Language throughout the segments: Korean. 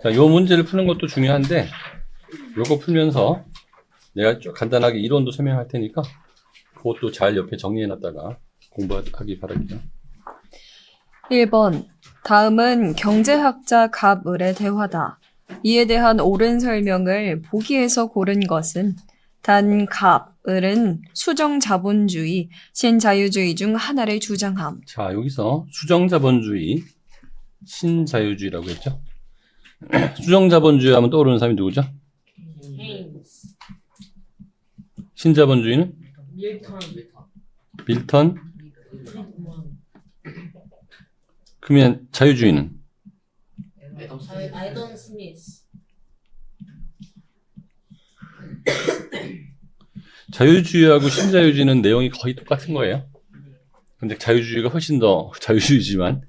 자, 요 문제를 푸는 것도 중요한데, 요거 풀면서 내가 좀 간단하게 이론도 설명할 테니까, 그것도 잘 옆에 정리해놨다가 공부하기 바랄게요. 1번. 다음은 경제학자 갑을의 대화다. 이에 대한 옳은 설명을 보기에서 고른 것은 단 갑을은 수정자본주의, 신자유주의 중 하나를 주장함. 자, 여기서 수정자본주의, 신자유주의라고 했죠? 수정자본주의 하면 떠오르는 사람이 누구죠? 헤인스, 신자본주의는? 밀턴. 프리드먼, 그러면 자유주의는? 아이던 스미스. 자유주의하고 신자유주의는 내용이 거의 똑같은 거예요. 근데 자유주의가 훨씬 더 자유주의지만,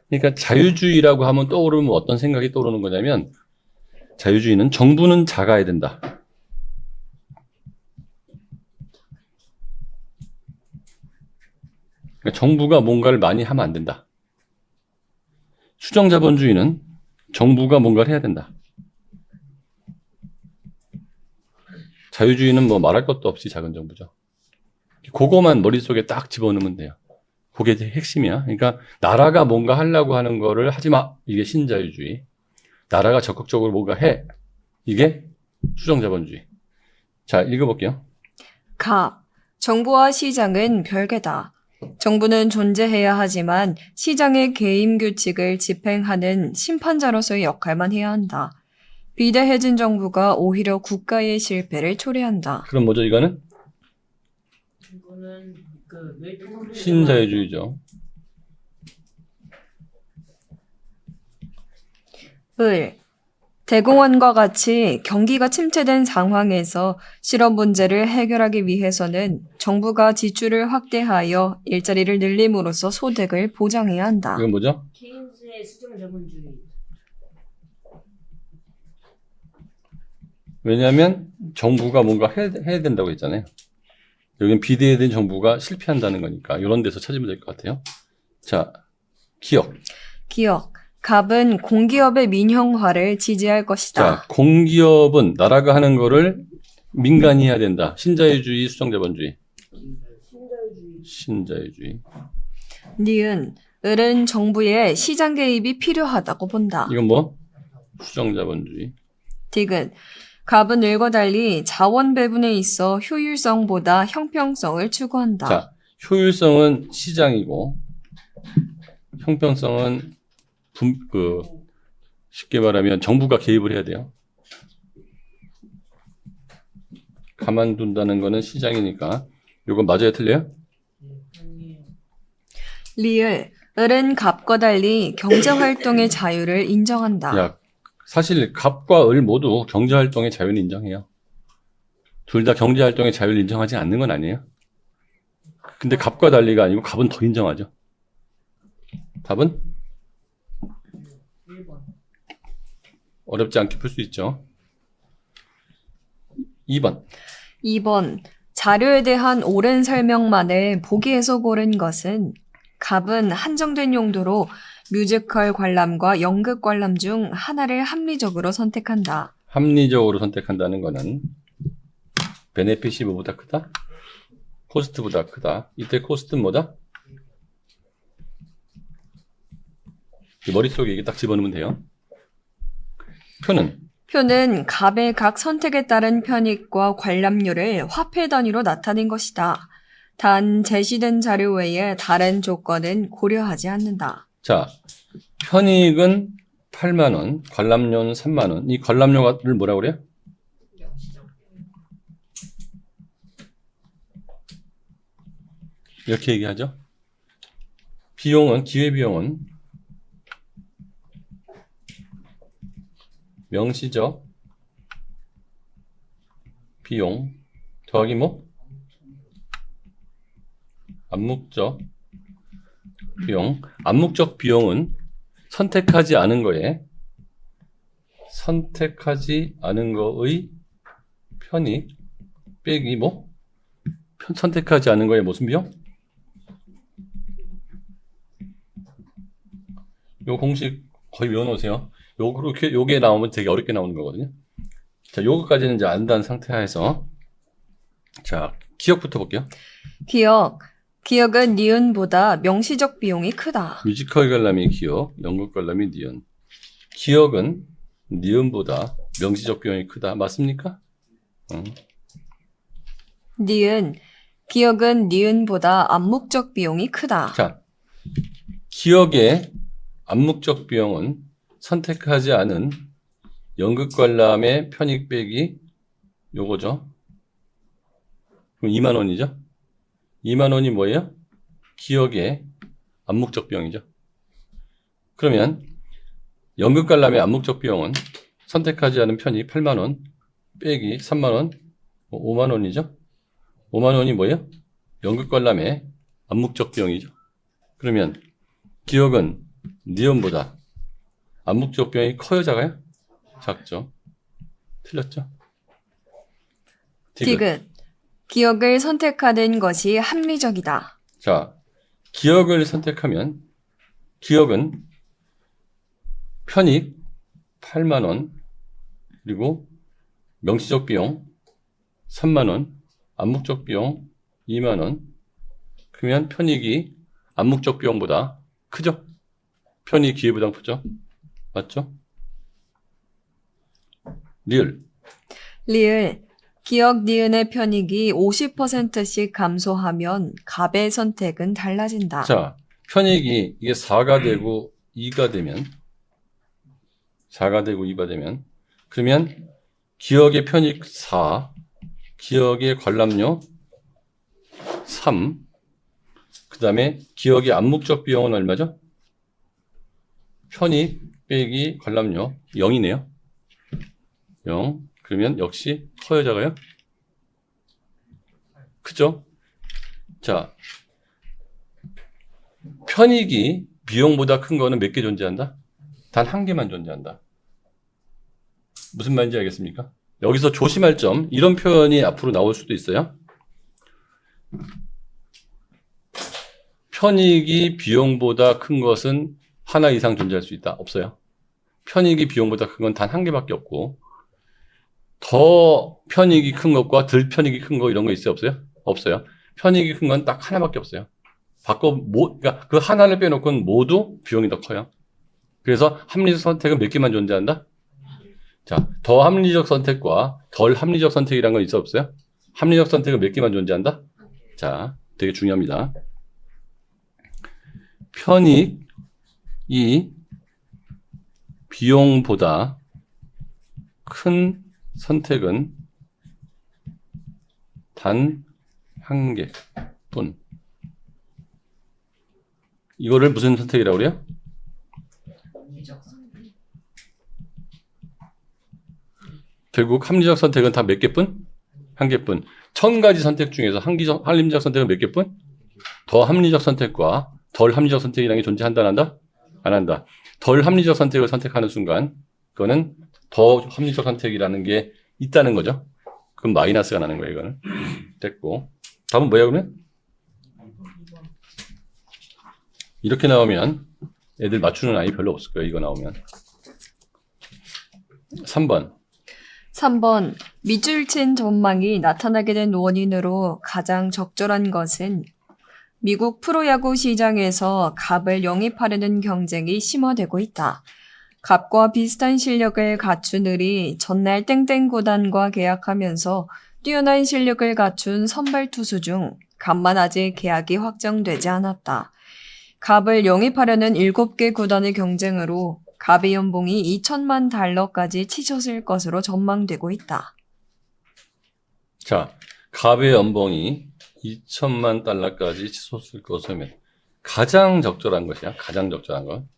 그러니까 자유주의라고 하면 떠오르면 어떤 생각이 떠오르는 거냐면, 자유주의는 정부는 작아야 된다. 그러니까 정부가 뭔가를 많이 하면 안 된다. 수정자본주의는 정부가 뭔가를 해야 된다. 자유주의는 뭐 말할 것도 없이 작은 정부죠. 그거만 머릿속에 딱 집어넣으면 돼요. 그게 핵심이야. 그러니까 나라가 뭔가 하려고 하는 거를 하지 마. 이게 신자유주의. 나라가 적극적으로 뭔가 해. 이게 수정자본주의. 자, 읽어볼게요. 갑. 정부와 시장은 별개다. 정부는 존재해야 하지만 시장의 개임 규칙을 집행하는 심판자로서의 역할만 해야 한다. 비대해진 정부가 오히려 국가의 실패를 초래한다. 그럼 뭐죠, 이거는? 이거는 그 밀턴 신자유주의죠. 을. 대공원과 같이 경기가 침체된 상황에서 실업 문제를 해결하기 위해서는 정부가 지출을 확대하여 일자리를 늘림으로써 소득을 보장해야 한다. 이건 뭐죠? 케인스의 수정자본주의. 왜냐하면 정부가 뭔가 해야 된다고 했잖아요. 여기는 비대해된 정부가 실패한다는 거니까 이런 데서 찾으면 될 것 같아요. 자, 기업. 기업. 갑은 공기업의 민영화를 지지할 것이다. 자, 공기업은 나라가 하는 거를 민간이 해야 된다. 신자유주의, 수정자본주의. 신자유주의. 신자유주의. 니은. 을은 정부의 시장 개입이 필요하다고 본다. 이건 뭐? 수정자본주의. 디귿. 갑은 을과 달리 자원 배분에 있어 효율성보다 형평성을 추구한다. 자, 효율성은 시장이고 형평성은 쉽게 말하면 정부가 개입을 해야 돼요. 가만둔다는 거는 시장이니까. 이건 맞아요, 틀려요? 아니에요. 리을. 을은 갑과 달리 경제활동의 자유를 인정한다. 야, 사실 갑과 을 모두 경제활동의 자유를 인정해요. 둘 다 경제활동의 자유를 인정하지 않는 건 아니에요. 근데 갑과 달리가 아니고 갑은 더 인정하죠. 답은? 1번. 어렵지 않게 풀 수 있죠. 2번. 2번. 자료에 대한 옳은 설명만을 보기에서 고른 것은 갑은 한정된 용도로 뮤지컬 관람과 연극 관람 중 하나를 합리적으로 선택한다. 합리적으로 선택한다는 거는 베네핏이 뭐보다 크다? 코스트보다 크다. 이때 코스트는 뭐다? 머릿속에 이게 딱 집어넣으면 돼요. 표는? 표는 갑의 각 선택에 따른 편익과 관람료를 화폐 단위로 나타낸 것이다. 단 제시된 자료 외에 다른 조건은 고려하지 않는다. 자, 편익은 8만 원, 관람료는 3만 원. 이 관람료를 뭐라고 그래요? 이렇게 얘기하죠. 비용은, 기회비용은 명시적 비용 더하기 뭐? 암묵적 비용. 암묵적 비용은 선택하지 않은 거에 선택하지 않은 거의 편익 빼기 뭐? 선택하지 않은 거에 무슨 비용? 요 공식 거의 외워놓으세요. 요게 나오면 되게 어렵게 나오는 거거든요. 자, 요거까지는 이제 안다는 상태에서 자, 기억부터 볼게요. 기억은 니은보다 명시적 비용이 크다. 뮤지컬 관람이 기억, 연극 관람이 니은. 기억은 니은보다 명시적 비용이 크다. 맞습니까? 응. 기억은 니은보다 암묵적 비용이 크다. 자, 기억의 암묵적 비용은 선택하지 않은 연극 관람의 편익 빼기 요거죠. 그럼 2만 원이죠. 2만 원이 뭐예요? 기억의 암묵적 비용이죠. 그러면 연극 관람의 암묵적 비용은 선택하지 않은 편익 8만 원 빼기 3만 원, 5만 원이죠. 5만 원이 뭐예요? 연극 관람의 암묵적 비용이죠. 그러면 기억은 니은보다 암묵적 비용이 커요, 작아요? 작죠. 틀렸죠? 기억을 선택하는 것이 합리적이다. 자, 기억을 선택하면 기억은 편익 8만 원 그리고 명시적 비용 3만 원, 암묵적 비용 2만 원. 그러면 편익이 암묵적 비용보다 크죠? 편익 기회보다 크죠? 맞죠? 리을. 기억 니은의 편익이 50%씩 감소하면 갑의 선택은 달라진다. 자, 편익이 이게 4가 되고 2가 되면 4가 되고 2가 되면 그러면 기억의 편익 4, 기억의 관람료 3, 그 다음에 기억의 암묵적 비용은 얼마죠? 편익 빼기 관람료 0이네요. 0. 그러면 역시 커요, 작아요? 크죠? 자, 편익이 비용보다 큰 거는 몇 개 존재한다? 단 한 개만 존재한다. 무슨 말인지 알겠습니까? 여기서 조심할 점, 이런 표현이 앞으로 나올 수도 있어요. 편익이 비용보다 큰 것은 하나 이상 존재할 수 있다. 없어요. 편익이 비용보다 큰 건 단 한 개밖에 없고, 더 편익이 큰 것과 덜 편익이 큰 거 이런 거 있어요? 없어요? 없어요. 편익이 큰 건 딱 하나밖에 없어요. 그러니까 그 하나를 빼놓고는 모두 비용이 더 커요. 그래서 합리적 선택은 몇 개만 존재한다? 자, 더 합리적 선택과 덜 합리적 선택이라는 건 있어 없어요? 합리적 선택은 몇 개만 존재한다? 자, 되게 중요합니다. 편익이 비용보다 큰 선택은 단 한 개뿐. 이거를 무슨 선택이라고 그래요? 결국 합리적 선택은 다 몇 개뿐? 한 개뿐. 1000가지 선택 중에서 합리적 선택은 몇 개뿐? 더 합리적 선택과 덜 합리적 선택이라는 게 존재한다, 안 한다? 안 한다. 덜 합리적 선택을 선택하는 순간, 그거는 더 합리적 선택이라는 게 있다는 거죠. 그럼 마이너스가 나는 거예요, 이거는. 됐고. 답은 뭐야, 그러면? 이렇게 나오면 애들 맞추는 아이 별로 없을 거예요, 이거 나오면. 3번. 밑줄친 전망이 나타나게 된 원인으로 가장 적절한 것은 미국 프로야구 시장에서 갑을 영입하려는 경쟁이 심화되고 있다. 갑과 비슷한 실력을 갖춘 을이 전날 땡땡 구단과 계약하면서 뛰어난 실력을 갖춘 선발 투수 중 갑만 아직 계약이 확정되지 않았다. 갑을 영입하려는 7개 구단의 경쟁으로 갑의 연봉이 2천만 달러까지 치솟을 것으로 전망되고 있다. 자, 갑의 연봉이 2천만 달러까지 치솟을 것이면 가장 적절한 것이야. 가장 적절한 건.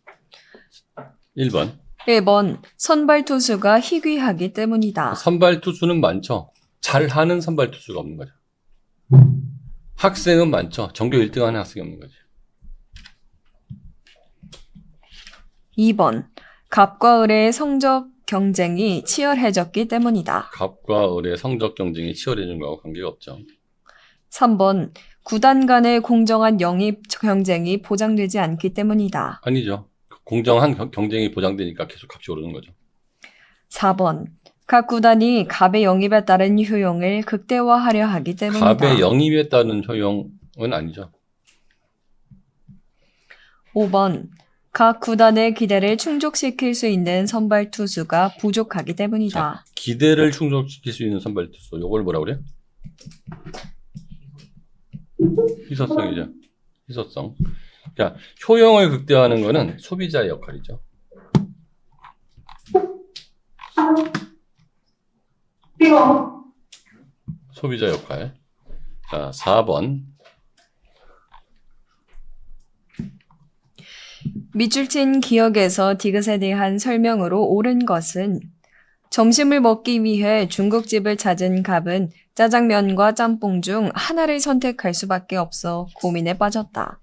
1번. 선발 투수가 희귀하기 때문이다. 선발 투수는 많죠. 잘하는 선발 투수가 없는 거죠. 학생은 많죠. 전교 1등 하는 학생이 없는 거죠. 2번. 갑과 을의 성적 경쟁이 치열해졌기 때문이다. 갑과 을의 성적 경쟁이 치열해진 거하고 관계가 없죠. 3번. 구단 간의 공정한 영입 경쟁이 보장되지 않기 때문이다. 아니죠. 공정한 경쟁이 보장되니까 계속 값이 오르는 거죠. 4번. 각 구단이 갑의 영입에 따른 효용을 극대화하려 하기 때문이다. 갑의 영입에 따른 효용은 아니죠. 5번. 각 구단의 기대를 충족시킬 수 있는 선발 투수가 부족하기 때문이다. 자, 기대를 충족시킬 수 있는 선발 투수. 요걸 뭐라 그래요? 희소성이죠. 희소성. 그러니까 효용을 극대화하는 거는 소비자의 역할이죠. 소비자 역할. 자, 4번. 밑줄 친 기억에서 디귿에 대한 설명으로 옳은 것은 점심을 먹기 위해 중국집을 찾은 갑은 짜장면과 짬뽕 중 하나를 선택할 수밖에 없어 고민에 빠졌다.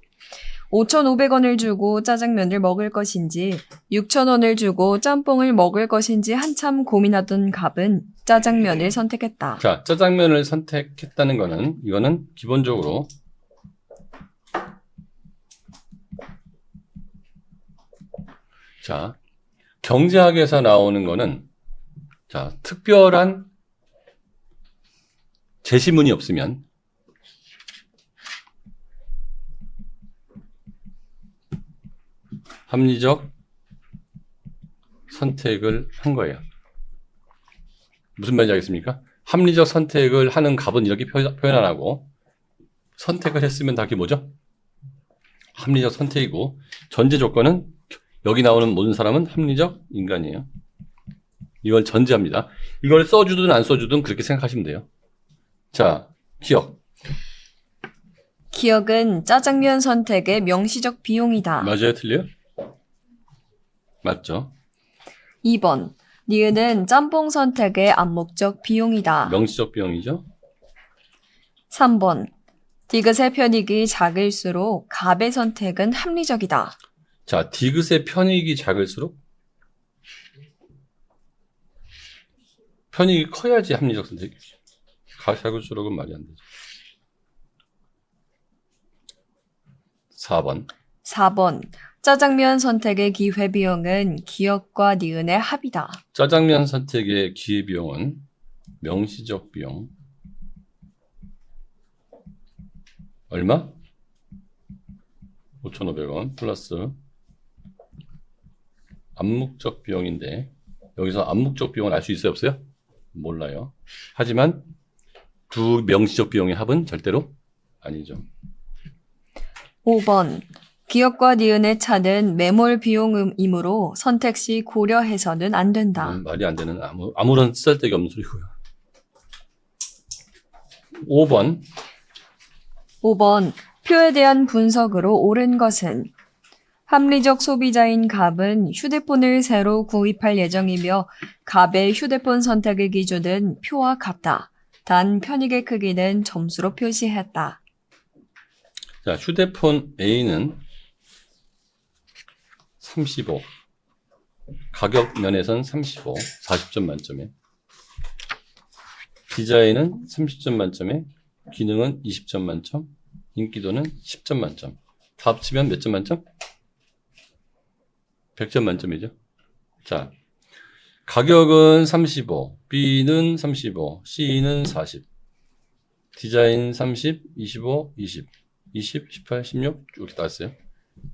5,500원을 주고 짜장면을 먹을 것인지 6,000원을 주고 짬뽕을 먹을 것인지 한참 고민하던 갑은 짜장면을 선택했다. 자, 짜장면을 선택했다는 거는 이거는 기본적으로 자, 경제학에서 나오는 거는 자, 특별한 제시문이 없으면 합리적 선택을 한 거예요. 무슨 말인지 알겠습니까? 합리적 선택을 하는 갑은 이렇게 표현 안 하고 선택을 했으면 다 그게 뭐죠? 합리적 선택이고 전제 조건은 여기 나오는 모든 사람은 합리적 인간이에요. 이걸 전제합니다. 이걸 써주든 안 써주든 그렇게 생각하시면 돼요. 자, 기억. 기억은 짜장면 선택의 명시적 비용이다. 맞아요? 틀려요? 맞죠? 2번. 니은은 짬뽕 선택의 암묵적 비용이다. 명시적 비용이죠? 3번. 디귿의 편익이 작을수록 갑의 선택은 합리적이다. 자, 디귿의 편익이 작을수록 편익이 커야지 합리적 선택이죠. 작을수록은 말이 안 되죠. 4번. 4번. 짜장면 선택의 기회비용은 기억과 니은의 합이다. 짜장면 선택의 기회비용은 명시적 비용. 얼마? 5,500원 플러스 암묵적 비용인데 여기서 암묵적 비용을 알 수 있어요? 없어요? 몰라요. 하지만 두 명시적 비용의 합은 절대로 아니죠. 5번. 기억과 니은의 차는 매몰 비용이므로 선택 시 고려해서는 안 된다. 말이 안 되는 아무런 쓸데기 없는 소리고요. 5번. 5번. 표에 대한 분석으로 옳은 것은 합리적 소비자인 갑은 휴대폰을 새로 구입할 예정이며 갑의 휴대폰 선택의 기준은 표와 같다. 단 편익의 크기는 점수로 표시했다. 자, 휴대폰 A는 35. 가격 면에선 35. 40점 만점에. 디자인은 30점 만점에. 기능은 20점 만점. 인기도는 10점 만점. 다 합치면 몇 점 만점? 100점 만점이죠. 자, 가격은 35, B는 35, C는 40, 디자인 30, 25, 20, 20, 18, 16 이렇게 나왔어요.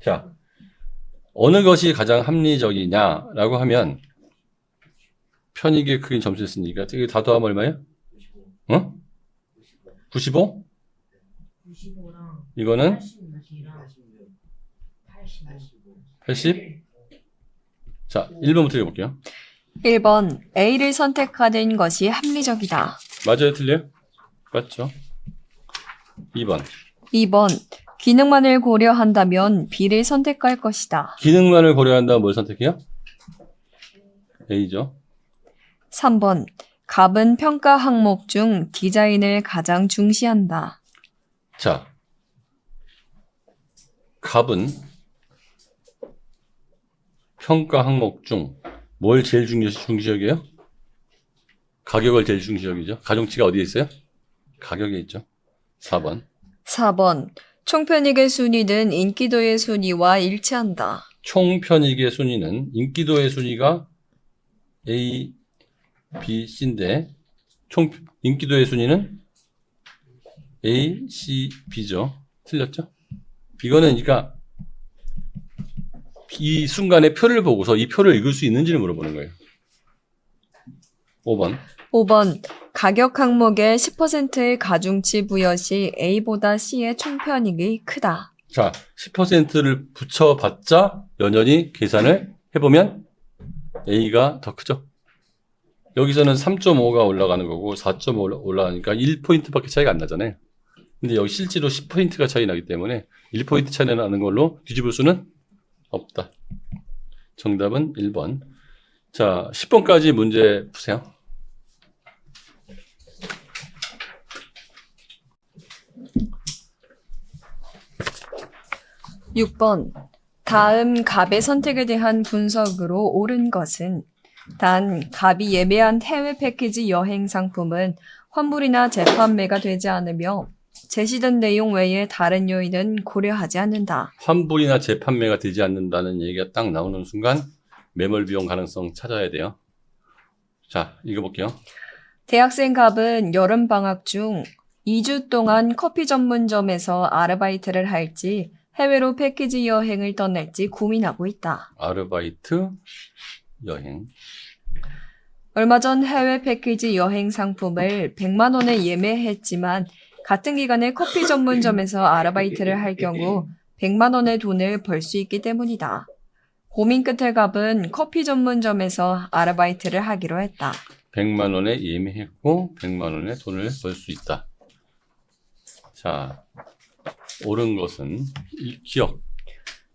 자, 어느 것이 가장 합리적이냐라고 하면 편익의 크기는 점수였으니까 이게 다 더하면 얼마예요? 95? 95랑 이거는 80? 자, 1번부터 읽어볼게요. 1번. A를 선택하는 것이 합리적이다. 맞아요? 틀려요? 맞죠? 2번. 2번. 기능만을 고려한다면 B를 선택할 것이다. 기능만을 고려한다면 뭘 선택해요? A죠. 3번. 갑은 평가 항목 중 디자인을 가장 중시한다. 자, 갑은 평가 항목 중 뭘 제일 중시적이에요? 가격을 제일 중시적이죠. 가중치가 어디에 있어요? 가격에 있죠. 4번. 4번. 총편익의 순위는 인기도의 순위와 일치한다. 총 편익의 순위는 인기도의 순위가 A, B, C인데 총 인기도의 순위는 A, C, B죠. 틀렸죠? 이거는 그러니까 이 순간의 표를 보고서 이 표를 읽을 수 있는지를 물어보는 거예요. 5번. 5번. 가격 항목의 10%의 가중치 부여 시 A보다 C의 총편익이 크다. 자, 10%를 붙여봤자 연연히 계산을 해보면 A가 더 크죠. 여기서는 3.5가 올라가는 거고 4.5 올라가니까 1포인트밖에 차이가 안 나잖아요. 근데 여기 실제로 10포인트가 차이 나기 때문에 1포인트 차이 나는 걸로 뒤집을 수는 없다. 정답은 1번. 자, 10번까지 문제 푸세요. 육 번. 다음 갑의 선택에 대한 분석으로 옳은 것은 단 갑이 예매한 해외 패키지 여행 상품은 환불이나 재판매가 되지 않으며 제시된 내용 외에 다른 요인은 고려하지 않는다. 환불이나 재판매가 되지 않는다는 얘기가 딱 나오는 순간 매몰 비용 가능성 찾아야 돼요. 자, 읽어볼게요. 대학생 갑은 여름방학 중 2주 동안 커피 전문점에서 아르바이트를 할지 해외로 패키지 여행을 떠날지 고민하고 있다. 아르바이트, 여행. 얼마 전 해외 패키지 여행 상품을 100만 원에 예매했지만 같은 기간에 커피 전문점에서 아르바이트를 할 경우 100만 원의 돈을 벌 수 있기 때문이다. 고민 끝에 갑은 커피 전문점에서 아르바이트를 하기로 했다. 100만 원에 예매했고 100만 원의 돈을 벌 수 있다. 자, 옳은 것은 기억.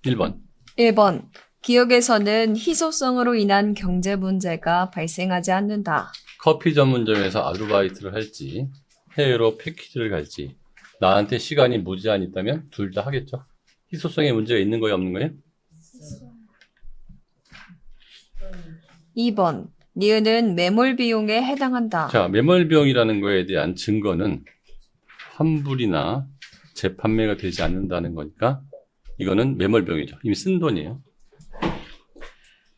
1번. 1번. 기업에서는 희소성으로 인한 경제 문제가 발생하지 않는다. 커피 전문점에서 아르바이트를 할지 해외로 패키지를 갈지 나한테 시간이 무제한 있다면 둘 다 하겠죠. 희소성에 문제가 있는 거예요, 없는 거예요? 2번. 니은은 매몰 비용에 해당한다. 자, 매몰 비용이라는 거에 대한 증거는 환불이나 재판매가 되지 않는다는 거니까 이거는 매몰 비용이죠. 이미 쓴 돈이에요.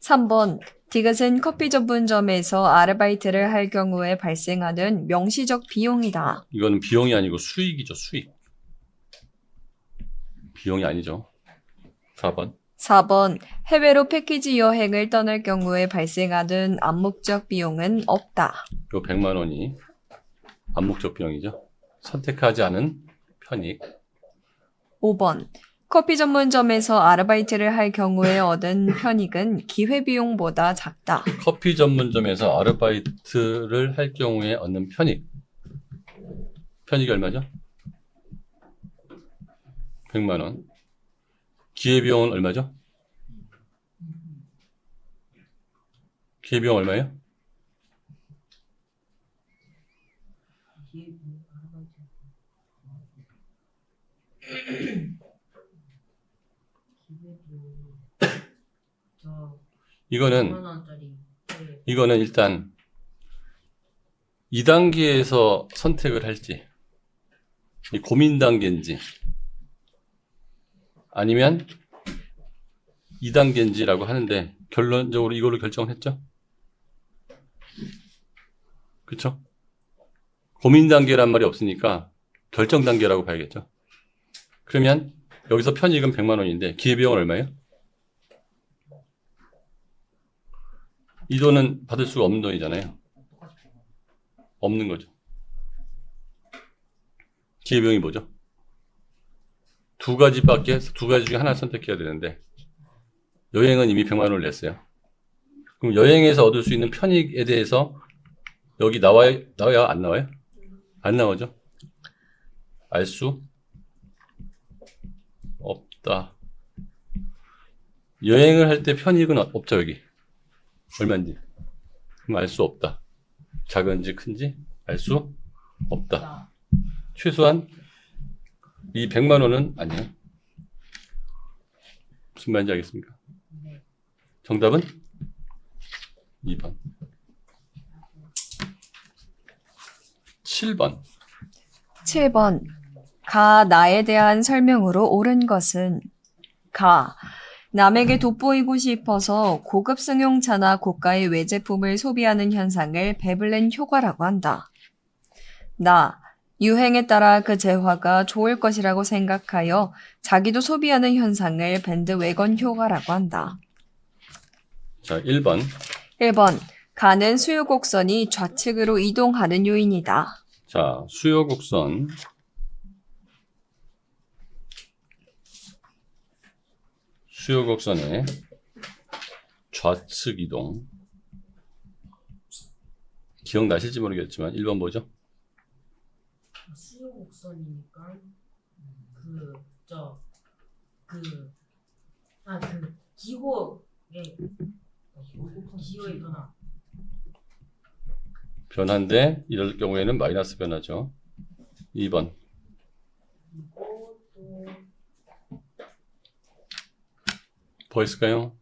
3번. 디귿은 커피 전문점에서 아르바이트를 할 경우에 발생하는 명시적 비용이다. 이거는 비용이 아니고 수익이죠, 수익. 비용이 아니죠. 4번. 4번. 해외로 패키지 여행을 떠날 경우에 발생하는 암묵적 비용은 없다. 요 100만 원이 암묵적 비용이죠. 선택하지 않은 편익. 5번. 커피 전문점에서 아르바이트를 할 경우에 얻은 편익은 기회비용보다 작다. 커피 전문점에서 아르바이트를 할 경우에 얻는 편익. 편익이 얼마죠? 100만 원. 기회비용은 얼마죠? 기회비용 얼마예요? 저 이거는 100만 원짜리. 네. 이거는 일단 2단계에서 선택을 할지 이 고민 단계인지 아니면 2단계인지라고 하는데 결론적으로 이걸로 결정을 했죠. 그렇죠? 고민 단계란 말이 없으니까 결정 단계라고 봐야겠죠. 그러면 여기서 편익은 100만 원인데 기회비용은 얼마예요? 이 돈은 받을 수가 없는 돈이잖아요. 없는 거죠. 기회비용이 뭐죠? 두 가지 중에 하나 선택해야 되는데 여행은 이미 100만 원을 냈어요. 그럼 여행에서 얻을 수 있는 편익에 대해서 여기 나와요? 안 나와요? 안 나오죠? 알 수 없다. 여행을 할 때 편익은 없죠, 여기. 얼마인지. 그럼 알 수 없다. 작은지 큰지 알 수 없다. 최소한 이 100만 원은 아니에요. 무슨 말인지 알겠습니까? 정답은 2번. 7번. 7번. 가 나에 대한 설명으로 옳은 것은 가 남에게 돋보이고 싶어서 고급 승용차나 고가의 외제품을 소비하는 현상을 베블렌 효과라고 한다. 나, 유행에 따라 그 재화가 좋을 것이라고 생각하여 자기도 소비하는 현상을 밴드웨건 효과라고 한다. 자, 1번. 1번, 가는 수요 곡선이 좌측으로 이동하는 요인이다. 자, 수요 곡선. 수요 곡선의 좌측 이동. 기억나실지 모르겠지만 1번 뭐죠? 수요 곡선이니까 기호의 변화. 변화인데 이럴 경우에는 마이너스 변화죠. 2번. 그리고 또 뭐 있을까요?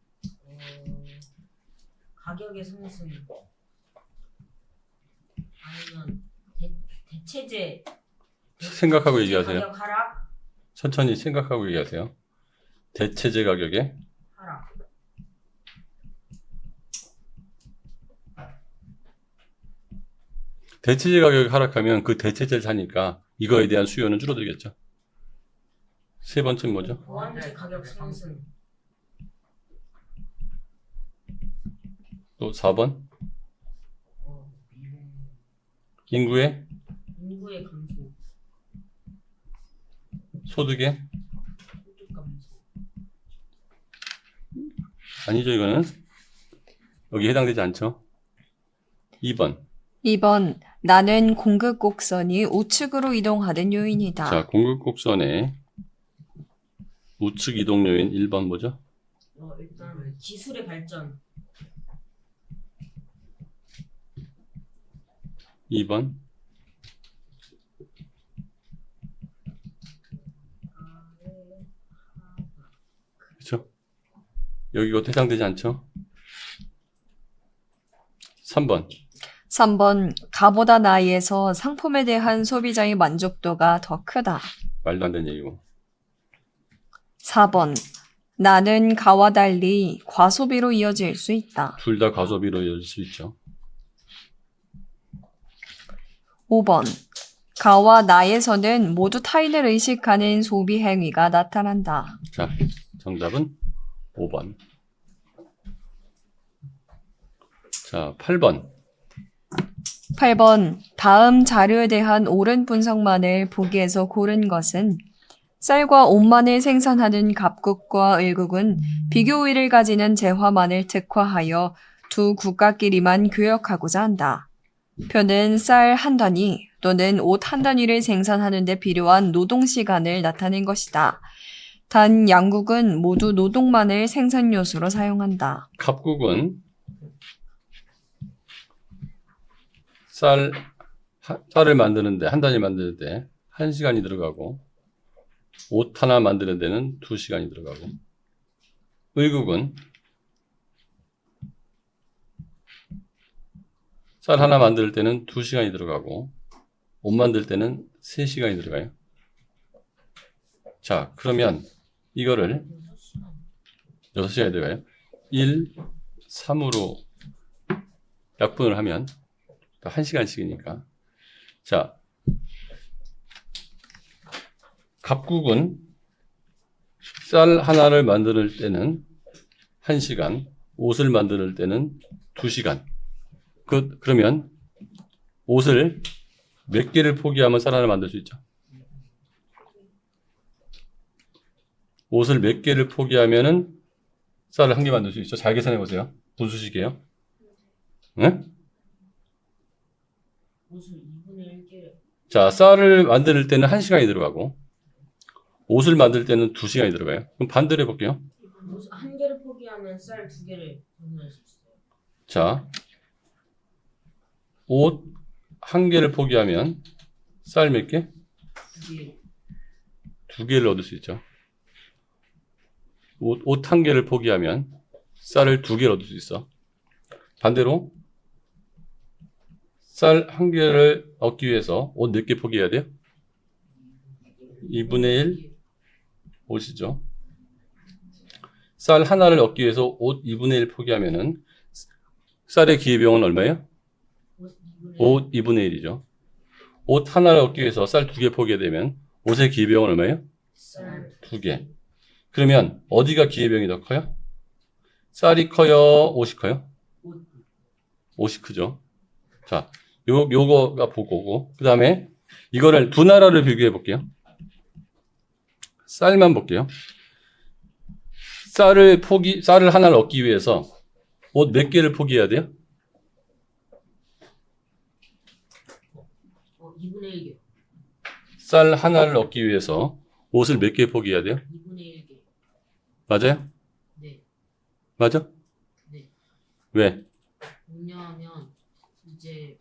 가격의 상승 아니면 대체제 생각하고 얘기하세요. 가격 하락 천천히 생각하고 얘기하세요. 대체제 가격의 하락. 대체제 가격이 하락하면 그 대체제를 사니까 이거에 대한 수요는 줄어들겠죠. 세 번째는 뭐죠? 보완제 가격 상승. 또 4번. 어, 인구의 인구의 감소. 소득의 소득 감소. 아니죠. 이거는 여기 해당되지 않죠. 2번. 2번, 나는 공급 곡선이 우측으로 이동하는 요인이다. 자, 공급 곡선의 우측 이동 요인 1번 뭐죠? 일단 기술의 발전. 2번. 그렇죠? 여기 이것도 해당되지 않죠? 3번. 3번, 가보다 나이에서 상품에 대한 소비자의 만족도가 더 크다. 말도 안 되는 얘기고. 4번, 나는 가와 달리 과소비로 이어질 수 있다. 둘 다 과소비로 이어질 수 있죠. 5번, 가와 나에서는 모두 타인을 의식하는 소비 행위가 나타난다. 자, 정답은 5번. 자, 8번. 8번, 다음 자료에 대한 옳은 분석만을 보기에서 고른 것은 쌀과 옷만을 생산하는 갑국과 을국은 비교 우위를 가지는 재화만을 특화하여 두 국가끼리만 교역하고자 한다. 표는 쌀 한 단위 또는 옷 한 단위를 생산하는 데 필요한 노동 시간을 나타낸 것이다. 단 양국은 모두 노동만을 생산 요소로 사용한다. 갑국은 쌀을 만드는데, 한 단위 만드는데 1시간이 들어가고, 옷 하나 만드는 데는 2시간이 들어가고, 을국은 쌀 하나 만들 때는 2시간이 들어가고, 옷 만들 때는 3시간이 들어가요. 자, 그러면 이거를 6시간이 들어가요. 1, 3으로 약분을 하면 1시간씩이니까. 자, 갑국은 쌀 하나를 만들 때는 1시간, 옷을 만들 때는 2시간. 그러면 옷을 몇 개를 포기하면 쌀 하나를 만들 수 있죠? 옷을 몇 개를 포기하면은 쌀을 한 개 만들 수 있죠? 잘 계산해 보세요. 분수식이에요. 응? 옷을 2분의 1개. 자, 쌀을 만들 때는 1시간이 들어가고, 옷을 만들 때는 2시간이 들어가요. 그럼 반대로 해볼게요. 옷 한 개를 포기하면 쌀 2개를 주문할 수 있어요. 자, 옷 한 개를 포기하면 쌀 몇 개? 2개. 2개를 얻을 수 있죠. 옷 한 개를 포기하면 쌀을 2개를 얻을 수 있어. 반대로 쌀 한 개를 얻기 위해서 옷 몇 개 포기해야 돼요? 2분의 1 옷이죠. 쌀 하나를 얻기 위해서 옷 2분의 1 포기하면은 쌀의 기회비용은 얼마예요? 옷 2분의 1이죠. 옷 하나를 얻기 위해서 쌀 2개 포기해야 되면 옷의 기회비용은 얼마예요? 쌀 2개. 그러면 어디가 기회비용이 더 커요? 쌀이 커요? 옷이 커요? 옷. 옷이 크죠. 자, 요거가 보고고. 그 다음에 이거를 두 나라를 비교해 볼게요. 쌀만 볼게요. 쌀을 하나를 얻기 위해서 옷 몇 개를 포기해야 돼요? 2분의 1개. 쌀 하나를 얻기 위해서 옷을 몇 개 포기해야 돼요? 2분의 1개. 맞아요? 네. 맞아? 네. 왜? 왜냐하면 이제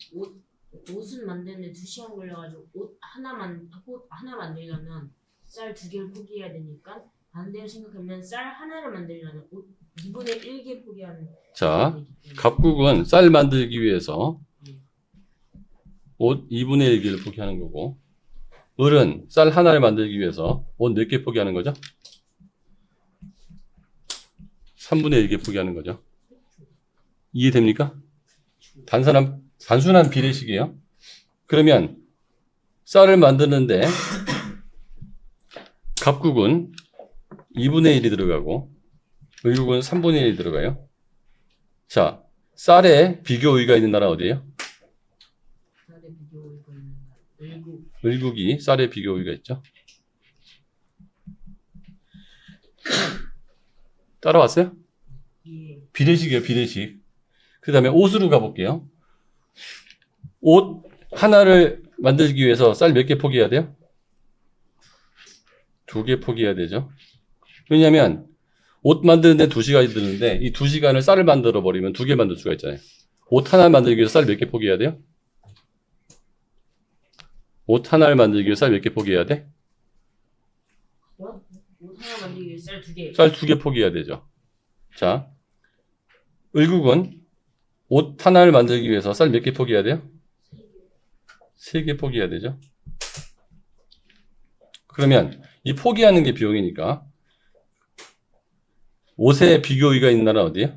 옷을 만드는데 2시간 걸려가지고 옷 하나 만들려면 쌀 2개를 포기해야 되니까 반대로 생각하면 쌀 하나를 만들려면 옷 2분의 1개 포기하는. 자, 갑국은 쌀 만들기 위해서 옷 2분의 1개를 포기하는 거고, 을은 쌀 하나를 만들기 위해서 옷 몇 개 포기하는 거죠? 3분의 1개 포기하는 거죠. 이해됩니까? 단순한 비례식이에요. 그러면 쌀을 만드는데 갑국은 2분의 1이 들어가고 을국은 3분의 1이 들어가요. 자, 쌀에 비교의가 있는 나라 어디예요? 쌀의 비교가 있는 일국. 을국이 쌀에 비교의가 있죠. 따라왔어요? 예. 비례식이에요, 비례식. 그 다음에 옷으로 가볼게요. 옷 하나를 만들기 위해서 쌀 몇 개 포기해야 돼요? 2개 포기해야 되죠. 왜냐면 옷 만드는데 2시간이 드는데 이 2시간을 쌀을 만들어 버리면 2개 만들 수가 있잖아요. 옷 하나 만들기 위해서 쌀 몇 개 포기해야 돼요? 옷 하나를 만들기 위해서 쌀 몇 개 포기해야 돼? 옷 하나 만들기 위해 쌀 2개. 쌀 2개 포기해야 되죠. 자, 을국은 옷 하나를 만들기 위해서 쌀 몇 개 포기해야 돼요? 3개 포기해야 되죠. 그러면 이 포기하는 게 비용이니까 옷에 비교의가 있는 나라 어디예요?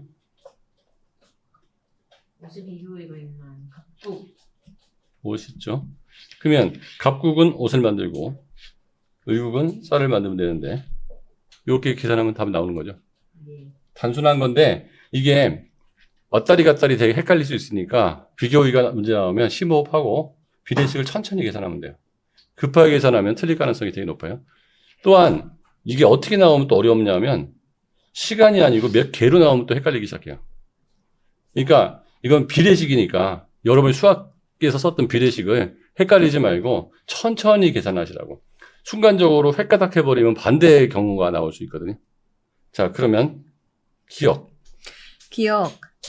옷의 비교가 있는 갑국. 옷 있죠. 그러면 갑국은 옷을 만들고 을국은 쌀을 만들면 되는데 이렇게 계산하면 답이 나오는 거죠. 예. 단순한 건데 이게 왔다리 갔다리 되게 헷갈릴 수 있으니까 비교의가 문제 나오면 심호흡하고 비례식을 천천히 계산하면 돼요. 급하게 계산하면 틀릴 가능성이 되게 높아요. 또한 이게 어떻게 나오면 또 어렵냐면 시간이 아니고 몇 개로 나오면 또 헷갈리기 시작해요. 그러니까 이건 비례식이니까 여러분이 수학에서 썼던 비례식을 헷갈리지 말고 천천히 계산하시라고. 순간적으로 획가닥 해버리면 반대의 경우가 나올 수 있거든요. 자, 그러면 기억.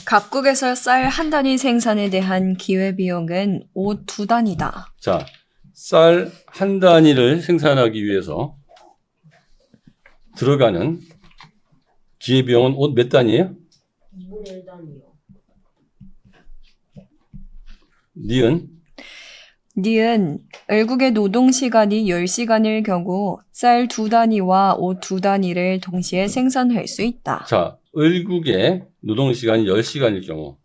갑국에서 쌀 한 단위 생산에 대한 기회비용은 옷 2단이다. 자, 쌀 한 단위를 생산하기 위해서 들어가는 기회비용은 옷 몇 단위예요? 2분의 1 단위요. 니은 을국의 노동시간이 10시간일 경우 쌀 2단위와 옷 2단위를 동시에 생산할 수 있다. 자, 을국의 노동시간이 10시간일 경우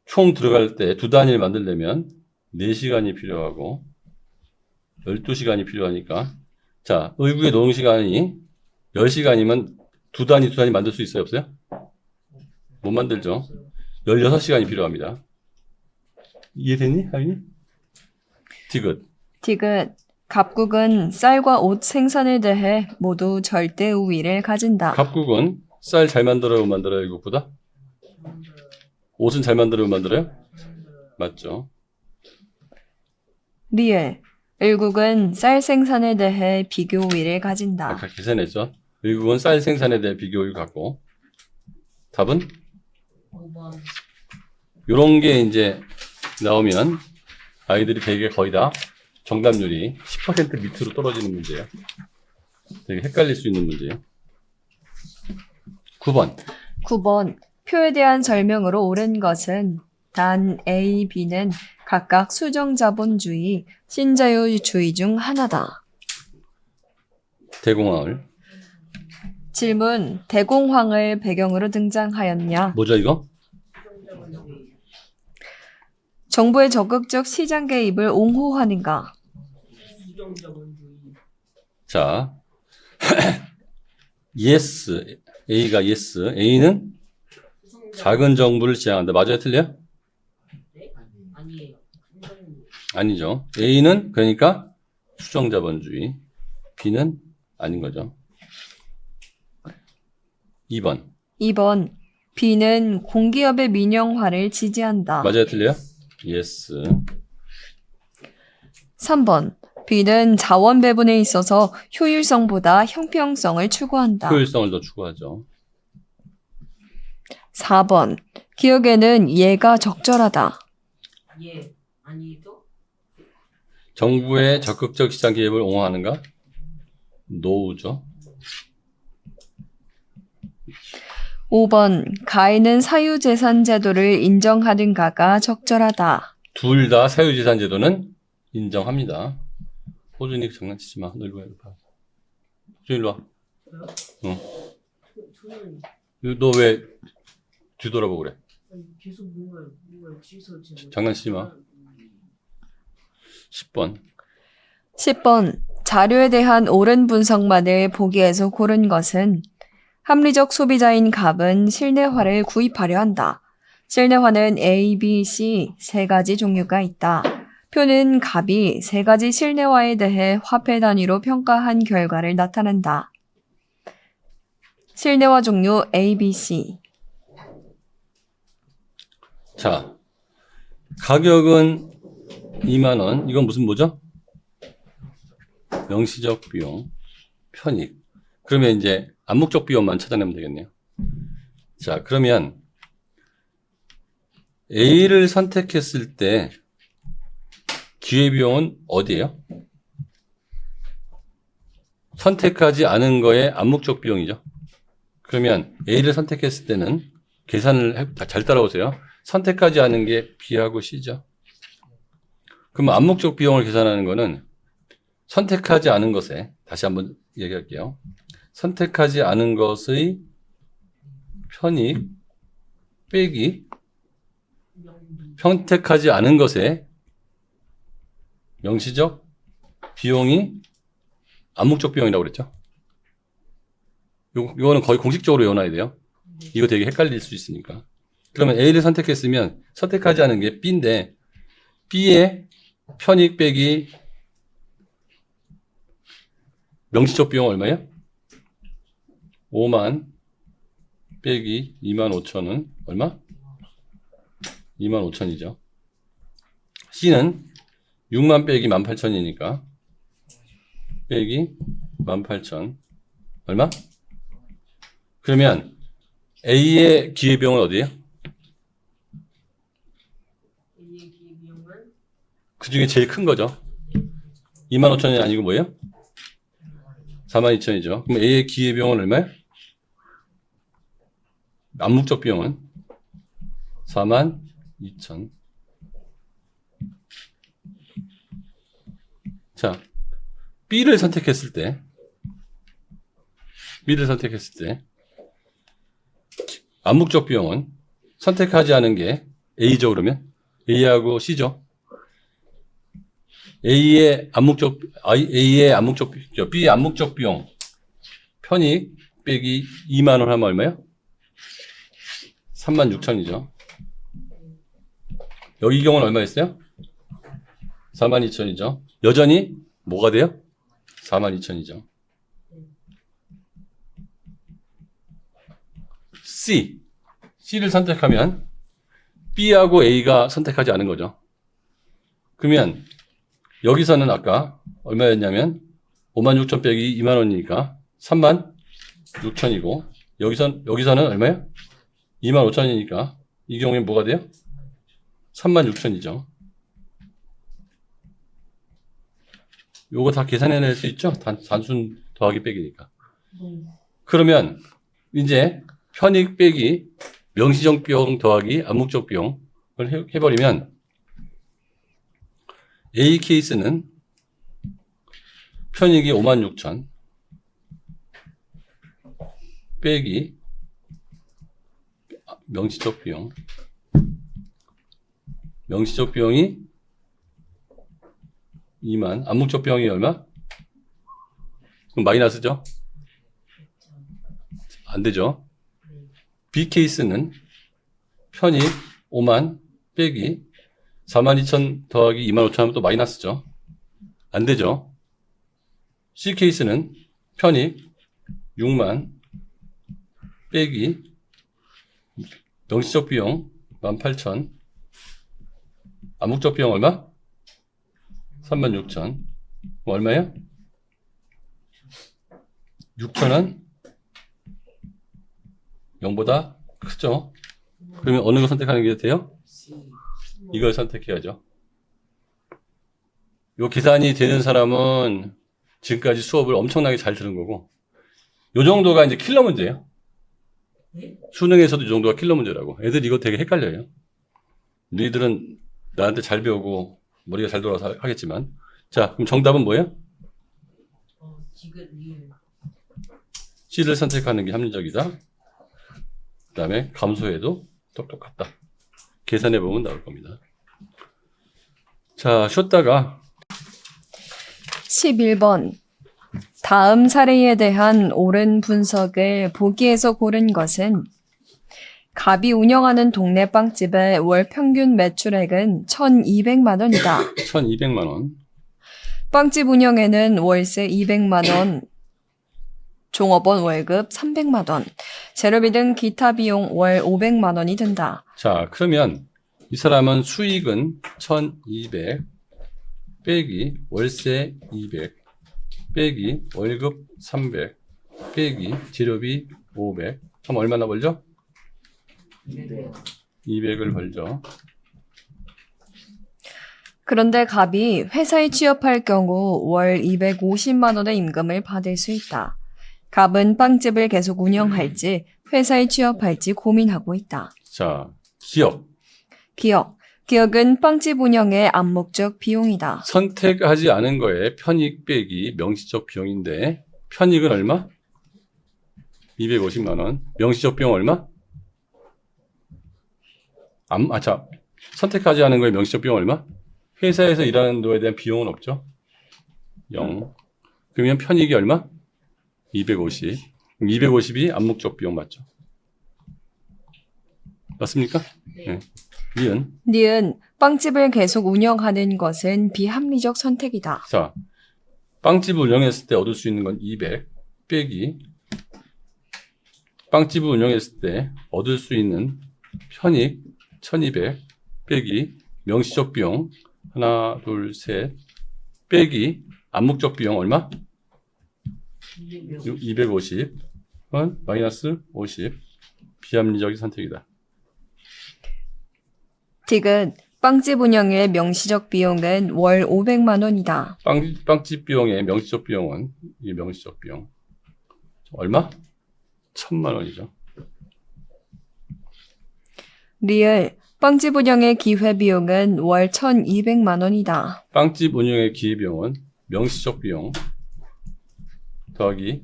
총 들어갈 때 2단위를 만들려면 4시간이 필요하고 12시간이 필요하니까 자, 을국의 노동시간이 10시간이면 2단위 만들 수 있어요? 없어요? 못 만들죠. 16시간이 필요합니다. 이해됐니? 하윤이? 디귿. 갑국은 쌀과 옷 생산에 대해 모두 절대 우위를 가진다. 갑국은 쌀 잘 만들어요? 을국보다? 옷은 잘 만들어요? 맞죠. 을국은 쌀 생산에 대해 비교 우위를 가진다. 아까 계산했죠. 을국은 쌀 생산에 대해 비교를 갖고 답은 5번. 요런 게 이제 나오면 아이들이 되게 거의 다 정답률이 10% 밑으로 떨어지는 문제예요. 되게 헷갈릴 수 있는 문제예요. 9번. 표에 대한 설명으로 옳은 것은 단 A, B는 각각 수정자본주의, 신자유주의 중 하나다. 대공황을 질문. 대공황을 배경으로 등장하였냐? 뭐죠 이거? 수정자본주의. 정부의 적극적 시장 개입을 옹호하는가? 수정자본주의. 자, yes, A가 yes, A는 작은 정부를 지향한다. 맞아요, 틀려요? 네? 아니에요. 큰정부. 아니죠. A는 그러니까 수정자본주의, B는 아닌 거죠. 2번. 2번. B는 공기업의 민영화를 지지한다. 맞아요, 틀려요? yes. 3번. B는 자원 배분에 있어서 효율성보다 형평성을 추구한다. 효율성을 더 추구하죠. 4번. 기억에는 예가 적절하다. 예. 아니죠? 정부의 적극적 시장 개입을 옹호하는가? 노우죠. 5번. 가해는 사유재산 제도를 인정하는가가 적절하다. 둘 다 사유재산 제도는 인정합니다. 호준이 장난치지 마. 너 일로 와. 호준 일로 와. 저는 너 왜 뒤돌아보고 그래? 계속 뭔가 뒤에서 제가 장난치지 마. 10번. 10번. 자료에 대한 옳은 분석만을 보기에서 고른 것은 합리적 소비자인 갑은 실내화를 구입하려 한다. 실내화는 A, B, C 세 가지 종류가 있다. 표는 갑이 세 가지 실내화에 대해 화폐 단위로 평가한 결과를 나타낸다. 실내화 종류 A, B, C. 자, 가격은 2만 원. 이건 무슨 뭐죠? 명시적 비용, 편익. 그러면 이제 암묵적 비용만 찾아내면 되겠네요. 자, 그러면 A를 선택했을 때 기회비용은 어디예요? 선택하지 않은 거에 암묵적 비용이죠. 그러면 A를 선택했을 때는 계산을 잘 따라오세요. 선택하지 않은 게 B하고 C죠. 그럼 암묵적 비용을 계산하는 거는 선택하지 않은 것에, 다시 한번 얘기할게요. 선택하지 않은 것의 편익 빼기 선택하지 않은 것의 명시적 비용이 암묵적 비용이라고 그랬죠. 이거는 거의 공식적으로 외워놔야 돼요. 이거 되게 헷갈릴 수 있으니까. 그러면 A를 선택했으면 선택하지 않은 게 B인데 B의 편익 빼기 명시적 비용 얼마예요? 5만 빼기 2만 5천은 얼마? 2만 5천이죠. C는 6만 빼기 18,000이니까 빼기 18,000 얼마? 그러면 A의 기회비용은 어디예요? A의 기회비용은 그 중에 제일 큰 거죠. 25,000이 아니고 뭐예요? 42,000이죠. 그럼 A의 기회비용은 얼마예요? 암묵적 비용은 42,000. 자, B를 선택했을 때 암묵적 비용은 선택하지 않은 게 A죠. 그러면 A하고 C죠. B의 암묵적 비용 편익 빼기 2만 원 하면 얼마예요? 36,000이죠. 여기 경우는 얼마였어요? 42,000이죠. 여전히 뭐가 돼요? 42,000이죠. C를 선택하면 B하고 A가 선택하지 않은 거죠. 그러면 여기서는 아까 얼마였냐면 56,000 빼기 2만 원이니까 36,000이고 여기서는 얼마예요? 25,000이니까 이 경우에 뭐가 돼요? 36,000이죠. 요거 다 계산해낼 수 있죠? 단순 더하기 빼기니까. 그러면 이제 편익 빼기 명시적 비용 더하기 암묵적 비용을 해버리면 A 케이스는 편익이 56,000 빼기 명시적 비용. 명시적 비용이 2만. 암묵적 비용이 얼마? 그럼 마이너스죠? 안 되죠? B 케이스는 편입 5만 빼기 42,000 더하기 25,000 하면 또 마이너스죠? 안 되죠? C 케이스는 편입 6만 빼기 명시적 비용 18,000 암묵적 비용 얼마? 36,000 얼마예요? 6,000원 0보다 크죠? 그러면 어느 거 선택하는 게 돼요? 이걸 선택해야죠. 요 계산이 되는 사람은 지금까지 수업을 엄청나게 잘 들은 거고, 요 정도가 이제 킬러 문제예요. 수능에서도 이 정도가 킬러 문제라고. 애들 이거 되게 헷갈려요. 너희들은 나한테 잘 배우고 머리가 잘 돌아서 하겠지만. 자, 그럼 정답은 뭐예요? 지금 리을. C를 선택하는 게 합리적이다. 그 다음에 감소해도 똑똑하다. 계산해보면 나올 겁니다. 자, 쉬었다가 11번. 다음 사례에 대한 옳은 분석을 보기에서 고른 것은 갑이 운영하는 동네 빵집의 월 평균 매출액은 1,200만 원이다. 1,200만 원. 빵집 운영에는 월세 200만 원, 종업원 월급 300만 원, 재료비 등 기타 비용 월 500만 원이 든다. 자, 그러면 이 사람은 수익은 1,200 빼기 월세 200 빼기 월급 300 빼기 재료비 500 하면 얼마나 벌죠? 200을 벌죠. 그런데 갑이 회사에 취업할 경우 월 250만 원의 임금을 받을 수 있다. 갑은 빵집을 계속 운영할지 회사에 취업할지 고민하고 있다. 자, 기업. 기억은 빵집 운영의 암묵적 비용이다. 선택하지 않은 거에 편익 빼기 명시적 비용인데 편익은 얼마? 250만 원. 명시적 비용 얼마? 자, 선택하지 않은 거에 명시적 비용 얼마? 회사에서 일하는 거에 대한 비용은 없죠? 0. 그러면 편익이 얼마? 250. 그럼 250이 암묵적 비용 맞죠? 맞습니까? 네. 니은 빵집을 계속 운영하는 것은 비합리적 선택이다. 자, 빵집을 운영했을 때 얻을 수 있는 건 200 빼기 빵집을 운영했을 때 얻을 수 있는 편익 1200 빼기 명시적 비용 하나, 둘, 셋 빼기 암묵적 비용 얼마? 250 마이너스 50 비합리적인 선택이다. 딕은 빵집 운영의 명시적 비용은 월 500만 원이다. 빵집 비용의 명시적 비용은 이 명시적 비용 얼마? 1,000만 원이죠. 리을 빵집 운영의 기회비용은 월 1,200만 원이다. 빵집 운영의 기회비용은 명시적 비용 더하기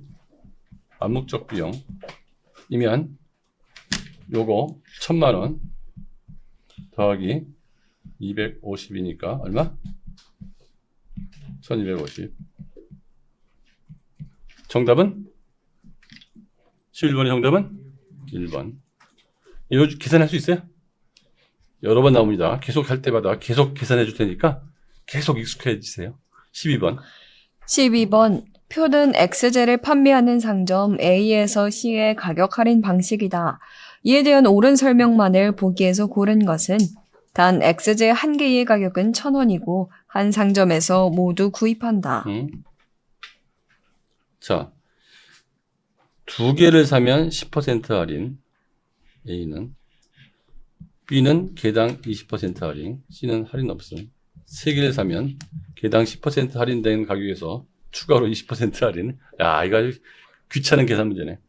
암묵적 비용이면 요거 1,000만 원 더하기 250이니까 얼마? 1,250. 정답은? 11번의 정답은? 1번. 이거 계산할 수 있어요? 여러 번 나옵니다. 계속 할 때마다 계속 계산해 줄 테니까 계속 익숙해지세요. 12번. 표는 X제를 판매하는 상점 A에서 C의 가격 할인 방식이다. 이에 대한 옳은 설명만을 보기에서 고른 것은 단 X제 한 개의 가격은 1,000원이고 한 상점에서 모두 구입한다. 자, 두 개를 사면 10% 할인, A는. B는 개당 20% 할인, C는 할인 없음. 세 개를 사면 개당 10% 할인된 가격에서 추가로 20% 할인. 야, 이거 아주 귀찮은 계산 문제네.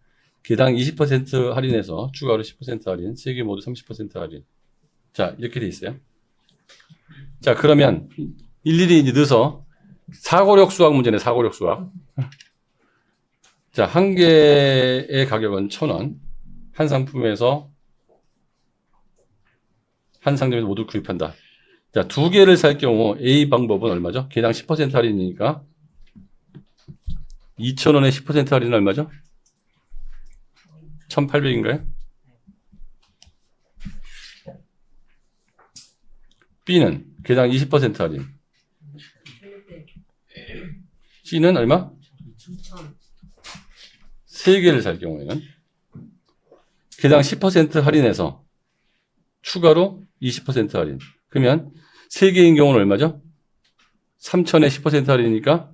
개당 20% 할인해서 추가로 10% 할인, 세 개 모두 30% 할인. 자, 이렇게 돼 있어요. 자, 그러면 일일이 이제 넣어서 사고력 수학 문제네, 사고력 수학. 자, 한 개의 가격은 1,000원. 한 상품에서 한 상점에서 모두 구입한다. 자, 두 개를 살 경우 A 방법은 얼마죠? 개당 10% 할인이니까 2,000원에 10% 할인은 얼마죠? 1,800인가요? B는 개당 20% 할인. C는 얼마? 2,000. 세 개를 살 경우에는 개당 10% 할인해서 추가로 20% 할인. 그러면 세 개인 경우는 얼마죠? 3,000에 10% 할인이니까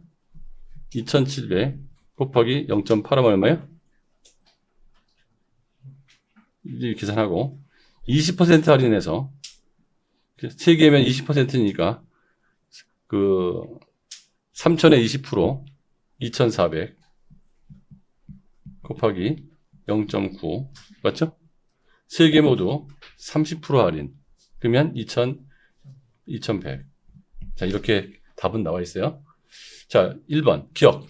2,700 곱하기 0.8하면 얼마요? 이제 계산하고 20% 할인해서 세 개면 20%니까 그 3,000에 20% 2,400 곱하기 0.9 맞죠? 세 개 모두 30% 할인. 그러면 2,100. 자, 이렇게 답은 나와 있어요. 자, 1번 기억.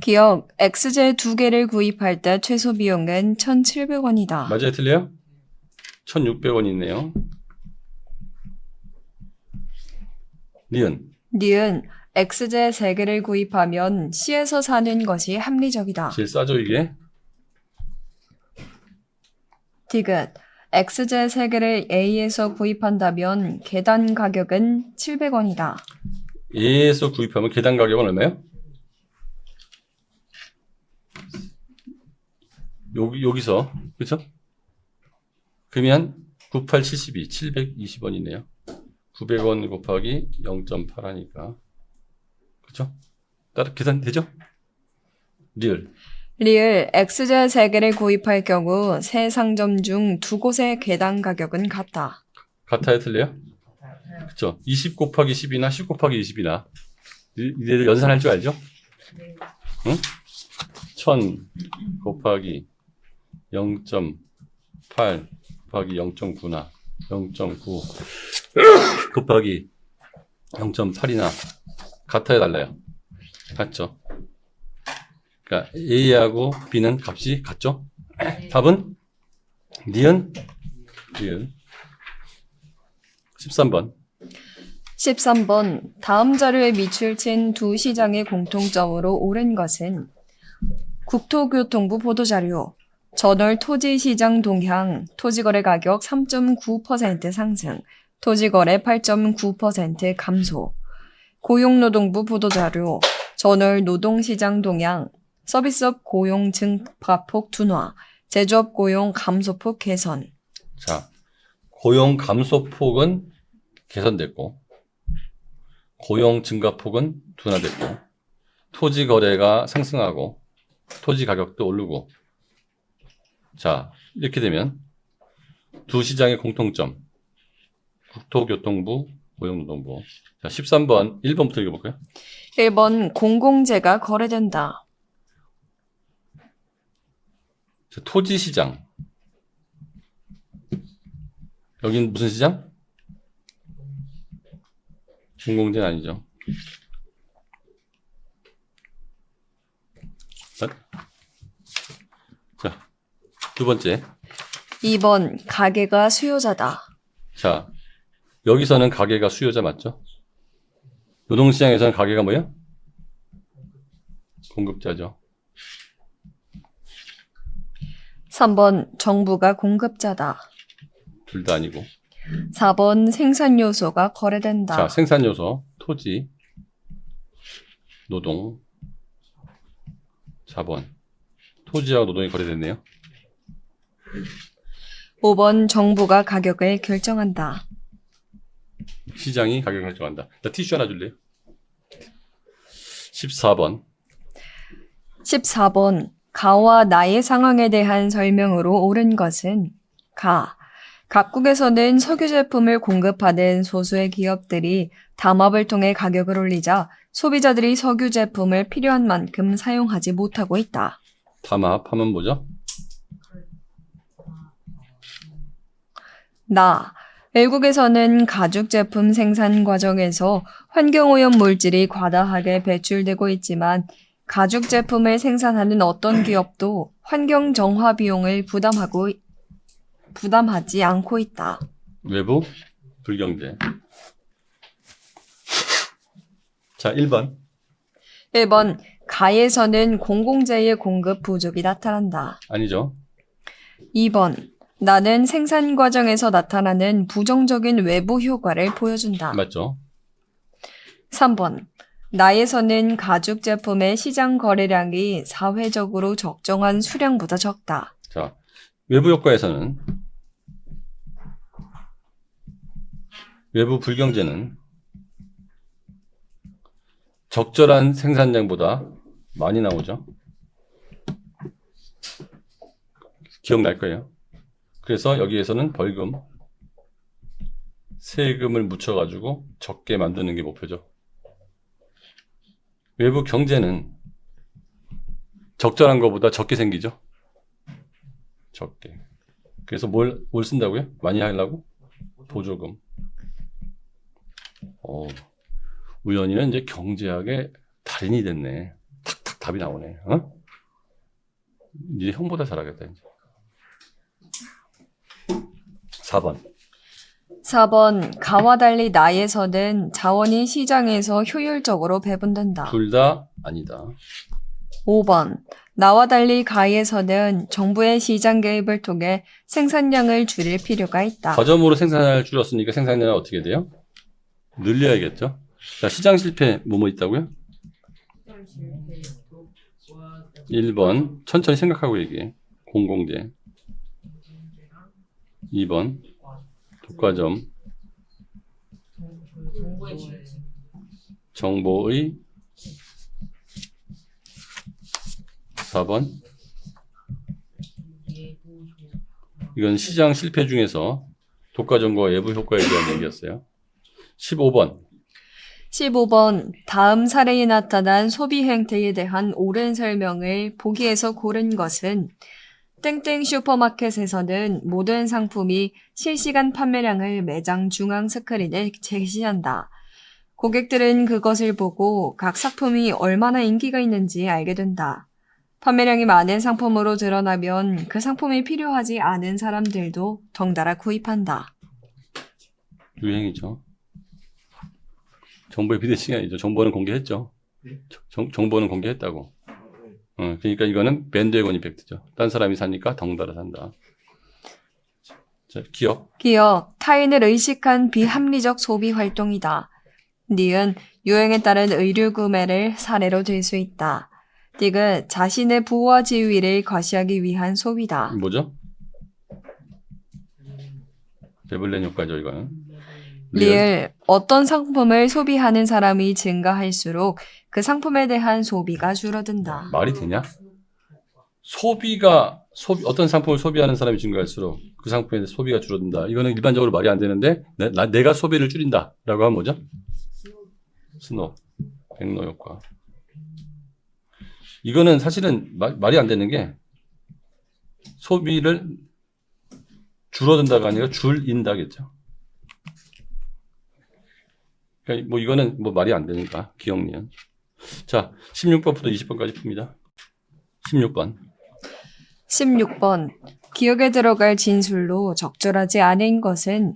기억, X제 2개를 구입할 때 최소 비용은 1,700원이다. 맞아요, 틀려요? 1,600원이 있네요. 니은. 니은, X제 3개를 구입하면 C에서 사는 것이 합리적이다. 제일 싸죠, 이게? 디귿, X제 3개를 A에서 구입한다면 계단 가격은 700원이다. A에서 구입하면 계단 가격은 얼마예요? 여기서 그렇죠? 그러면 98, 72, 720원이네요. 900원 곱하기 0.8 하니까 그렇죠? 따라 계산 되죠? 리을. 리을, X제 3개를 구입할 경우 세 상점 중 2곳의 계단 가격은 같다. 같아요, 틀려요? 그렇죠? 20 곱하기 10이나 10 곱하기 20이나 이들 연산할 줄 알죠? 응? 1000 곱하기 0.8 곱하기 0.9나 0.9 곱하기 0.8이나 같아요, 달라요? 같죠? 그러니까 A하고 B는 값이 같죠? 답은 니은 13번. 13번, 다음 자료에 밑줄 친 두 시장의 공통점으로 옳은 것은 국토교통부 보도자료, 전월 토지시장 동향, 토지거래 가격 3.9% 상승, 토지거래 8.9% 감소, 고용노동부 보도자료, 전월 노동시장 동향, 서비스업 고용 증가폭 둔화, 제조업 고용 감소폭 개선. 자, 고용 감소폭은 개선됐고, 고용 증가폭은 둔화됐고, 토지 거래가 상승하고, 토지 가격도 오르고. 자, 이렇게 되면 두 시장의 공통점. 국토교통부, 고용노동부. 자, 13번, 1번부터 읽어볼까요? 1번, 공공재가 거래된다. 자, 토지 시장. 여긴 무슨 시장? 공공재는 아니죠. 자, 두 번째. 2번, 가게가 수요자다. 자, 여기서는 가게가 수요자 맞죠? 노동시장에서는 가게가 뭐예요? 공급자죠. 3번, 정부가 공급자다. 둘 다 아니고. 4번, 생산 요소가 거래된다. 자, 생산 요소, 토지, 노동, 자본. 토지와 노동이 거래됐네요. 5번, 정부가 가격을 결정한다. 시장이 가격을 결정한다. 나 티슈 하나 줄래요? 14번. 14번, 가와 나의 상황에 대한 설명으로 옳은 것은 각국에서는 석유 제품을 공급하는 소수의 기업들이 담합을 통해 가격을 올리자 소비자들이 석유 제품을 필요한 만큼 사용하지 못하고 있다. 담합하면 뭐죠? 외국에서는 가죽 제품 생산 과정에서 환경오염 물질이 과다하게 배출되고 있지만 가죽 제품을 생산하는 어떤 기업도 환경 정화 비용을 부담하지 않고 있다. 외부 불경제. 자, 1번. 1번, 가에서는 공공재의 공급 부족이 나타난다. 아니죠. 2번, 나는 생산 과정에서 나타나는 부정적인 외부 효과를 보여준다. 맞죠. 3번, 나에서는 가죽 제품의 시장 거래량이 사회적으로 적정한 수량보다 적다. 자, 외부 효과에서는 외부 불경제는 적절한 생산량보다 많이 나오죠. 기억날 거예요. 그래서 여기에서는 벌금, 세금을 묻혀가지고 적게 만드는 게 목표죠. 외부 경제는 적절한 것보다 적게 생기죠. 적게. 그래서 뭘 쓴다고요? 많이 하려고? 보조금. 우연히는 이제 경제학의 달인이 됐네. 탁탁 답이 나오네. 어? 이제 형보다 잘하겠다, 이제. 4번. 4번, 가와 달리 나에서는 자원이 시장에서 효율적으로 배분된다. 둘 다 아니다. 5번, 나와 달리 가에서는 정부의 시장 개입을 통해 생산량을 줄일 필요가 있다. 과점으로 생산량을 줄였으니까 생산량을 어떻게 돼요? 늘려야겠죠. 자, 시장 실패 뭐뭐 있다고요? 1번 천천히 생각하고 얘기해. 공공재. 2번 독과점. 정보의 4번 이건 시장 실패 중에서 독과점과 외부 효과에 대한 얘기였어요. 15번 15번, 다음 사례에 나타난 소비 행태에 대한 옳은 설명을 보기에서 고른 것은 땡땡 슈퍼마켓에서는 모든 상품이 실시간 판매량을 매장 중앙 스크린에 제시한다. 고객들은 그것을 보고 각 상품이 얼마나 인기가 있는지 알게 된다. 판매량이 많은 상품으로 드러나면 그 상품이 필요하지 않은 사람들도 덩달아 구입한다. 유행이죠. 정보의 비대칭이 아니죠. 정보는 공개했죠. 정보는 공개했다고. 그러니까 이거는 밴드웨건 이펙트죠. 딴 사람이 사니까 덩달아 산다. 자, 기업. 타인을 의식한 비합리적 소비 활동이다. 니은 유행에 따른 의류 구매를 사례로 들 수 있다. 디귿 자신의 부와 지위를 과시하기 위한 소비다. 뭐죠? 베블렌 효과죠, 이거는. 리을 어떤 상품을 소비하는 사람이 증가할수록 그 상품에 대한 소비가 줄어든다. 말이 되냐? 어떤 상품을 소비하는 사람이 증가할수록 그 상품에 대한 소비가 줄어든다. 이거는 일반적으로 말이 안 되는데, 내가 소비를 줄인다. 라고 하면 뭐죠? 스노. 백로 효과. 이거는 사실은 말이 안 되는 게, 소비를 줄어든다가 아니라 줄인다겠죠. 그러니까 뭐 이거는 뭐 말이 안 되니까, 기억니은. 자, 16번부터 20번까지 풉니다. 16번. 기억에 들어갈 진술로 적절하지 않은 것은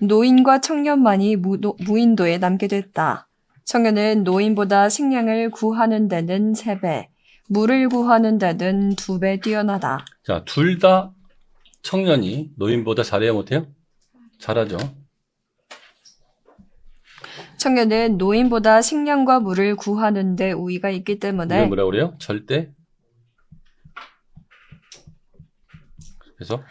노인과 청년만이 무인도에 남게 됐다. 청년은 노인보다 식량을 구하는 데는 3배, 물을 구하는 데는 2배 뛰어나다. 자, 둘 다 청년이 노인보다 잘해야 못해요? 잘하죠. 청년은 노인보다 식량과 물을 구하는 데 우위가 있기 때문에 이게 뭐라고 그래요? 절대. 그래서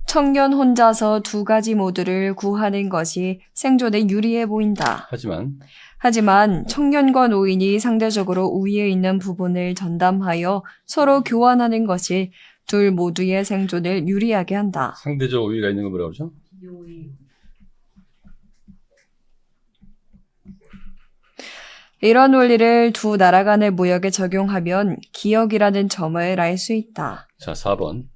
청년 혼자서 2가지 모두를 구하는 것이 생존에 유리해 보인다. 하지만 청년과 노인이 상대적으로 우위에 있는 부분을 전담하여 서로 교환하는 것이 둘 모두의 생존을 유리하게 한다. 상대적 우위가 있는 건 뭐라고 그러죠? 이런 원리를 두 나라 간의 무역에 적용하면 기역이라는 점을 알 수 있다. 자, 4번.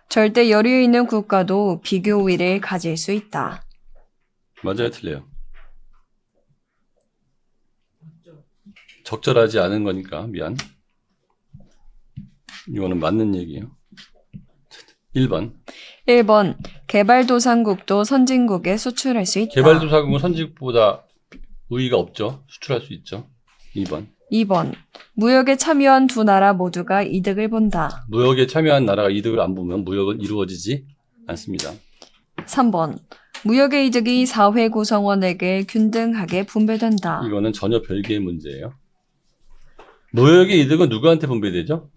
절대 여유에 있는 국가도 비교 우위를 가질 수 있다. 맞아요, 틀려요? 적절하지 않은 거니까 미안. 이거는 맞는 얘기예요. 1번. 1번 개발도상국도 선진국에 수출할 수 있다. 개발도상국은 선진국보다 우위가 없죠. 수출할 수 있죠. 2번. 2번 무역에 참여한 두 나라 모두가 이득을 본다. 무역에 참여한 나라가 이득을 안 보면 무역은 이루어지지 않습니다. 3번 무역의 이득이 사회 구성원에게 균등하게 분배된다. 이거는 전혀 별개의 문제예요. 무역의 이득은 누구한테 분배되죠?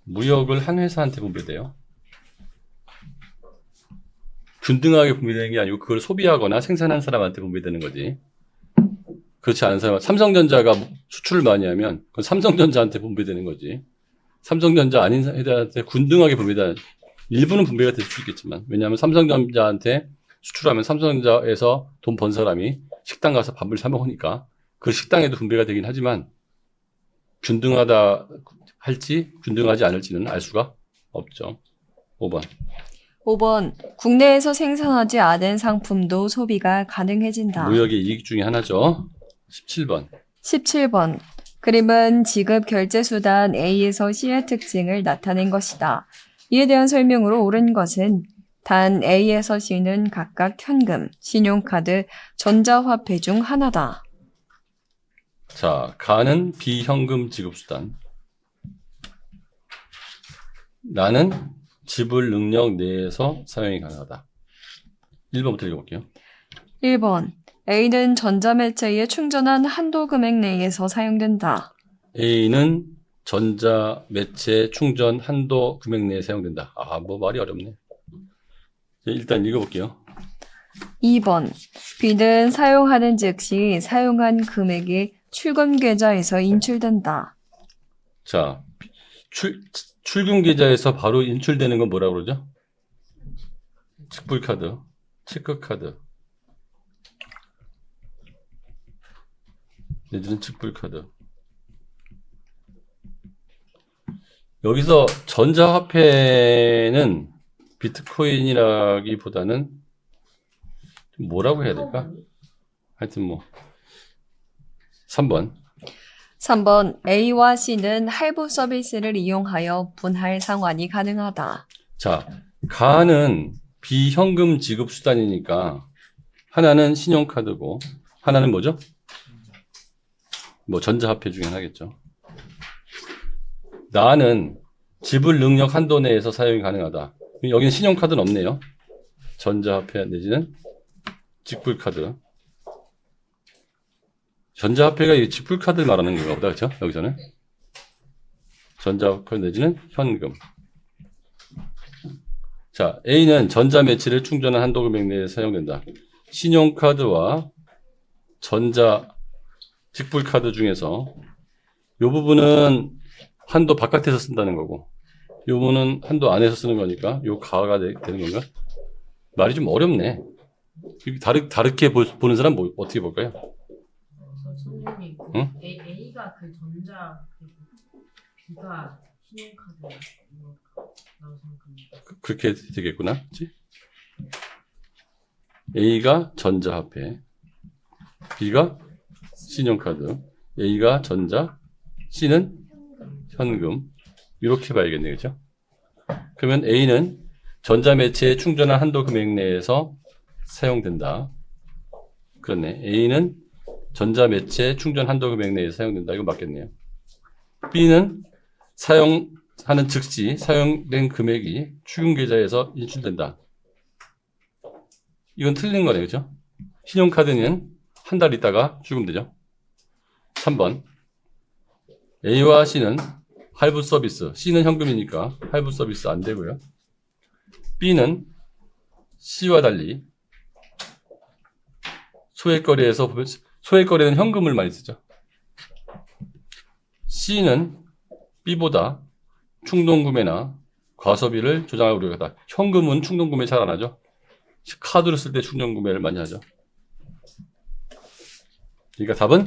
무역을 한 회사한테 분배돼요. 균등하게 분배되는 게 아니고 그걸 소비하거나 생산한 사람한테 분배되는 거지. 그렇지 않은 사람, 삼성전자가 수출을 많이 하면 그건 삼성전자한테 분배되는 거지. 삼성전자 아닌 회사한테 균등하게 분배되는, 일부는 분배가 될 수 있겠지만, 왜냐하면 삼성전자한테 수출하면 삼성전자에서 돈 번 사람이 식당 가서 밥을 사 먹으니까 그 식당에도 분배가 되긴 하지만 균등하다 할지 균등하지 않을지는 알 수가 없죠. 5번. 5번 국내에서 생산하지 않은 상품도 소비가 가능해진다. 무역의 이익 중에 하나죠. 17번. 17번 그림은 지급 결제 수단 A에서 C의 특징을 나타낸 것이다. 이에 대한 설명으로 옳은 것은 단 A에서 C는 각각 현금, 신용카드, 전자화폐 중 하나다. 자, 가는 비현금 지급수단. 나는 지불 능력 내에서 사용이 가능하다. 1번부터 읽어볼게요. 1번 A는 전자매체에 충전한 한도 금액 내에서 사용된다. A는 전자매체 충전 한도 금액 내에 사용된다. 뭐 말이 어렵네. 일단 읽어볼게요. 2번 B는 사용하는 즉시 사용한 금액이 출금 계좌에서 인출된다. 자, 출금 계좌에서 바로 인출되는 건 뭐라고 그러죠? 직불카드, 체크카드. 내지는 직불카드. 여기서 전자화폐는 비트코인이라기보다는 좀 뭐라고 해야 될까? 하여튼 뭐 3번. 3번 A와 C는 할부 서비스를 이용하여 분할 상환이 가능하다. 자, 가는 비현금 지급 수단이니까 하나는 신용카드고 하나는 뭐죠? 뭐 전자화폐 중에 하나겠죠. 나는 지불 능력 한도 내에서 사용이 가능하다. 여기는 신용카드는 없네요. 전자화폐 내지는 직불카드. 전자화폐가 이 직불카드를 말하는 건가 보다, 그렇죠? 여기서는 전자화폐 내지는 현금. 자, A는 전자매체를 충전한 한도 금액 내에 사용된다. 신용카드와 전자 직불카드 중에서 이 부분은 한도 바깥에서 쓴다는 거고, 이 부분은 한도 안에서 쓰는 거니까 이 가가 되는 건가? 말이 좀 어렵네. 다르게 보는 사람 어떻게 볼까요? 선생님, 응? A가 그 전자, B가 신용카드 라고 생각합니다. 그렇게 되겠구나. 그치? A가 전자화폐, B가 신용카드, A가 전자, C는 현금. 이렇게 봐야겠네요. 그죠? 그러면 A는 전자매체에 충전한 한도 금액 내에서 사용된다. 그렇네. A는 전자매체 충전 한도 금액 내에서 사용된다. 이거 맞겠네요. B는 사용하는 즉시 사용된 금액이 출금 계좌에서 인출된다. 이건 틀린 거네요. 그죠? 신용카드는 한 달 있다가 출금되죠. 3번. A와 C는 할부 서비스. C는 현금이니까 할부 서비스 안 되고요. B는 C와 달리 소액거래에서 소액거래는 현금을 많이 쓰죠. C는 B보다 충동구매나 과소비를 조장하고 그러다. 현금은 충동구매 잘 안 하죠. 카드를 쓸 때 충동구매를 많이 하죠. 그러니까 답은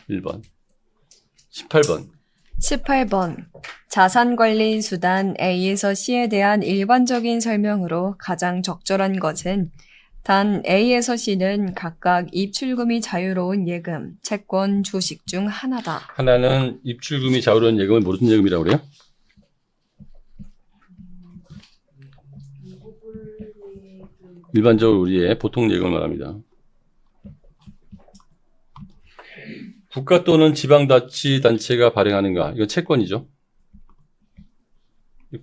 1번. 18번. 18번 자산관리 수단 A에서 C에 대한 일반적인 설명으로 가장 적절한 것은 단 A에서 C는 각각 입출금이 자유로운 예금, 채권, 주식 중 하나다. 하나는 입출금이 자유로운 예금을 무슨 예금이라고 그래요? 일반적으로 우리의 보통 예금을 말합니다. 국가 또는 지방자치단체가 발행하는가? 이건 채권이죠.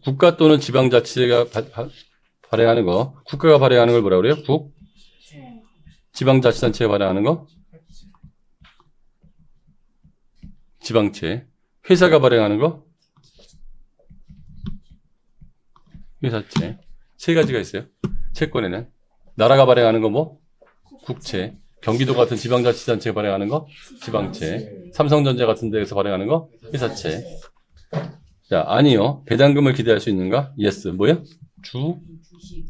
국가 또는 지방자치가 발행하는 거, 국가가 발행하는 걸 뭐라고 그래요? 지방자치단체가 발행하는 거? 지방채. 회사가 발행하는 거? 회사채. 세 가지가 있어요. 채권에는. 나라가 발행하는 거 뭐? 국채. 경기도 같은 지방자치단체가 발행하는 거? 지방채. 삼성전자 같은 데에서 발행하는 거? 회사채. 자, 아니요. 배당금을 기대할 수 있는가? 예스. 뭐야? 주식.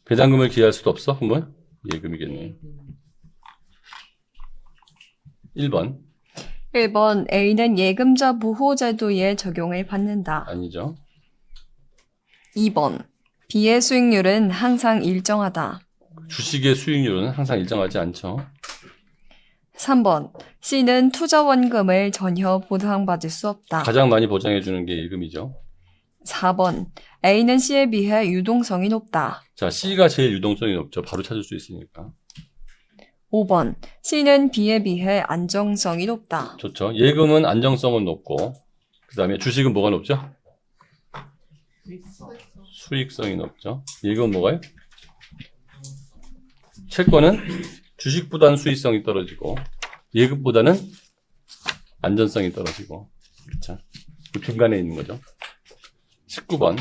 배당금을 기대할 수도 없어? 그럼 뭐야? 예금이겠네. 1번. 1번 A는 예금자 보호제도의 적용을 받는다. 아니죠. 2번 B의 수익률은 항상 일정하다. 주식의 수익률은 항상 일정하지 않죠. 3번 C는 투자 원금을 전혀 보상받을 수 없다. 가장 많이 보장해 주는 게 예금이죠. 4번 A는 C에 비해 유동성이 높다. 자, C가 제일 유동성이 높죠. 바로 찾을 수 있으니까. 5번 C는 B에 비해 안정성이 높다. 좋죠. 예금은 안정성은 높고, 그 다음에 주식은 뭐가 높죠? 수익성이 높죠. 예금은 뭐가요? 채권은 주식보다는 수익성이 떨어지고, 예금보다는 안전성이 떨어지고, 그렇죠. 그 중간에 있는 거죠. 19번.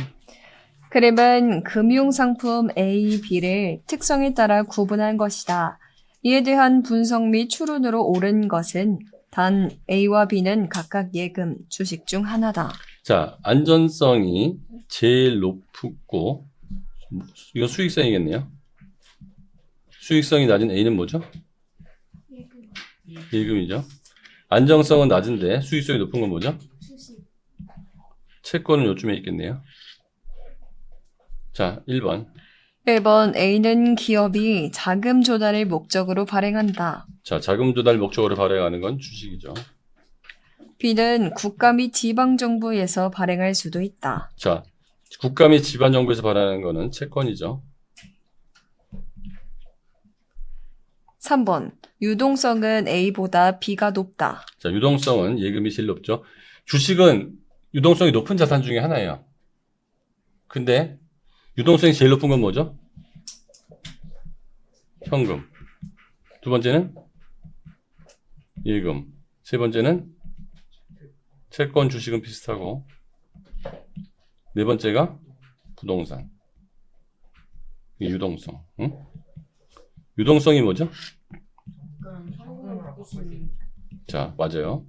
그림은 금융상품 A, B를 특성에 따라 구분한 것이다. 이에 대한 분석 및 추론으로 옳은 것은 단 A와 B는 각각 예금, 주식 중 하나다. 자, 안전성이 제일 높고, 이건 수익성이겠네요. 수익성이 낮은 A는 뭐죠? 예금이죠. 안정성은 낮은데 수익성이 높은 건 뭐죠? 채권은 요쯤에 있겠네요. 자, 1번. 1번 A는 기업이 자금 조달을 목적으로 발행한다. 자, 자금 조달 목적으로 발행하는 건 주식이죠. B는 국가 및 지방정부에서 발행할 수도 있다. 자, 국가 및 지방정부에서 발행하는 거는 채권이죠. 3번 유동성은 A보다 B가 높다. 자, 유동성은 예금이 제일 높죠. 주식은 유동성이 높은 자산 중에 하나예요. 근데 유동성이 제일 높은 건 뭐죠? 현금. 두 번째는 예금. 세 번째는 채권, 주식은 비슷하고, 네 번째가 부동산. 이게 유동성. 응? 유동성이 뭐죠? 약간 현금을 바꿀 수 있는. 자, 맞아요.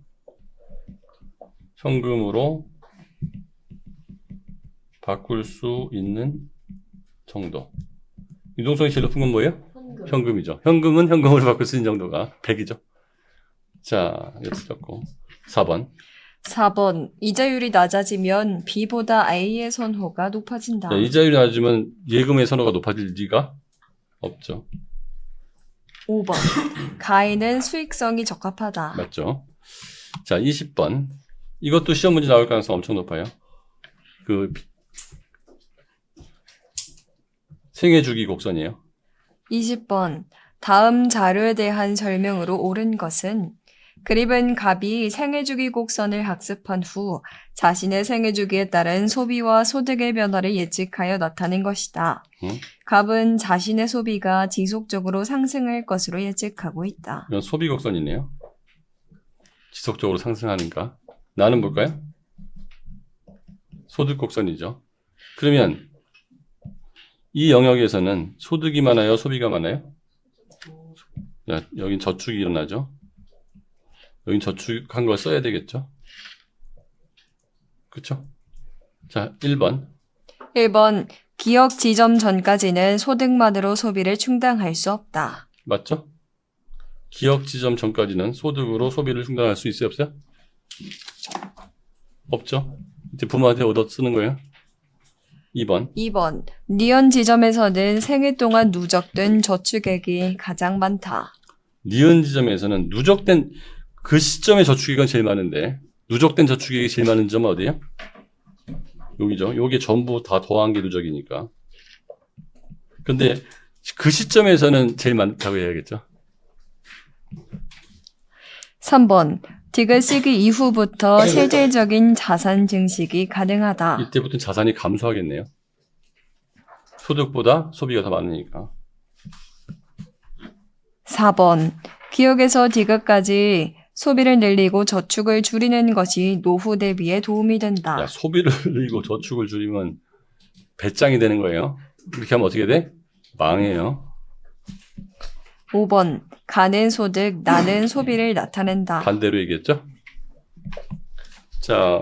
현금으로 바꿀 수 있는 정도. 유동성이 제일 높은 건 뭐예요? 현금이죠. 현금은 현금으로 바꿀 수 있는 정도가 100이죠. 자, 이거 틀렸고. 4번. 4번 이자율이 낮아지면 B보다 A의 선호가 높아진다. 자, 이자율이 낮으면 예금의 선호가 높아질 리가 없죠. 5번 가에는 수익성이 적합하다. 맞죠? 자, 20번. 이것도 시험 문제 나올 가능성 엄청 높아요. 그 생애 주기 곡선이에요. 20번 다음 자료에 대한 설명으로 옳은 것은 그립은 갑이 생애주기 곡선을 학습한 후 자신의 생애주기에 따른 소비와 소득의 변화를 예측하여 나타낸 것이다. 갑은 자신의 소비가 지속적으로 상승할 것으로 예측하고 있다. 이건 소비 곡선이네요. 지속적으로 상승하니까. 나는 뭘까요? 소득 곡선이죠. 그러면 이 영역에서는 소득이 많아요? 소비가 많아요? 자, 여긴 저축이 일어나죠. 여긴 저축한 걸 써야 되겠죠. 그렇죠? 자, 1번. 1번 기억 지점 전까지는 소득만으로 소비를 충당할 수 없다. 맞죠? 기억 지점 전까지는 소득으로 소비를 충당할 수 있어요? 없어요? 없죠? 이제 부모한테 얻어 쓰는 거예요. 2번. 2번. 니은 지점에서는 생애 동안 누적된 저축액이 가장 많다. 니은 지점에서는 누적된 그 시점의 저축액은 제일 많은데 누적된 저축액이 제일 많은 점은 어디예요? 여기죠. 요게 전부 다 더한 게 누적이니까. 근데 그 시점에서는 제일 많다고 해야겠죠. 3번. 딕을 쓰기 이후부터 실질적인 자산 증식이 가능하다. 이때부터는 자산이 감소하겠네요. 소득보다 소비가 더 많으니까. 4번. 기억에서 디귿까지 소비를 늘리고 저축을 줄이는 것이 노후 대비에 도움이 된다. 야, 소비를 늘리고 저축을 줄이면 배짱이 되는 거예요. 이렇게 하면 어떻게 돼? 망해요. 5번. 가는 소득, 나는 소비를 나타낸다. 반대로 얘기했죠? 자,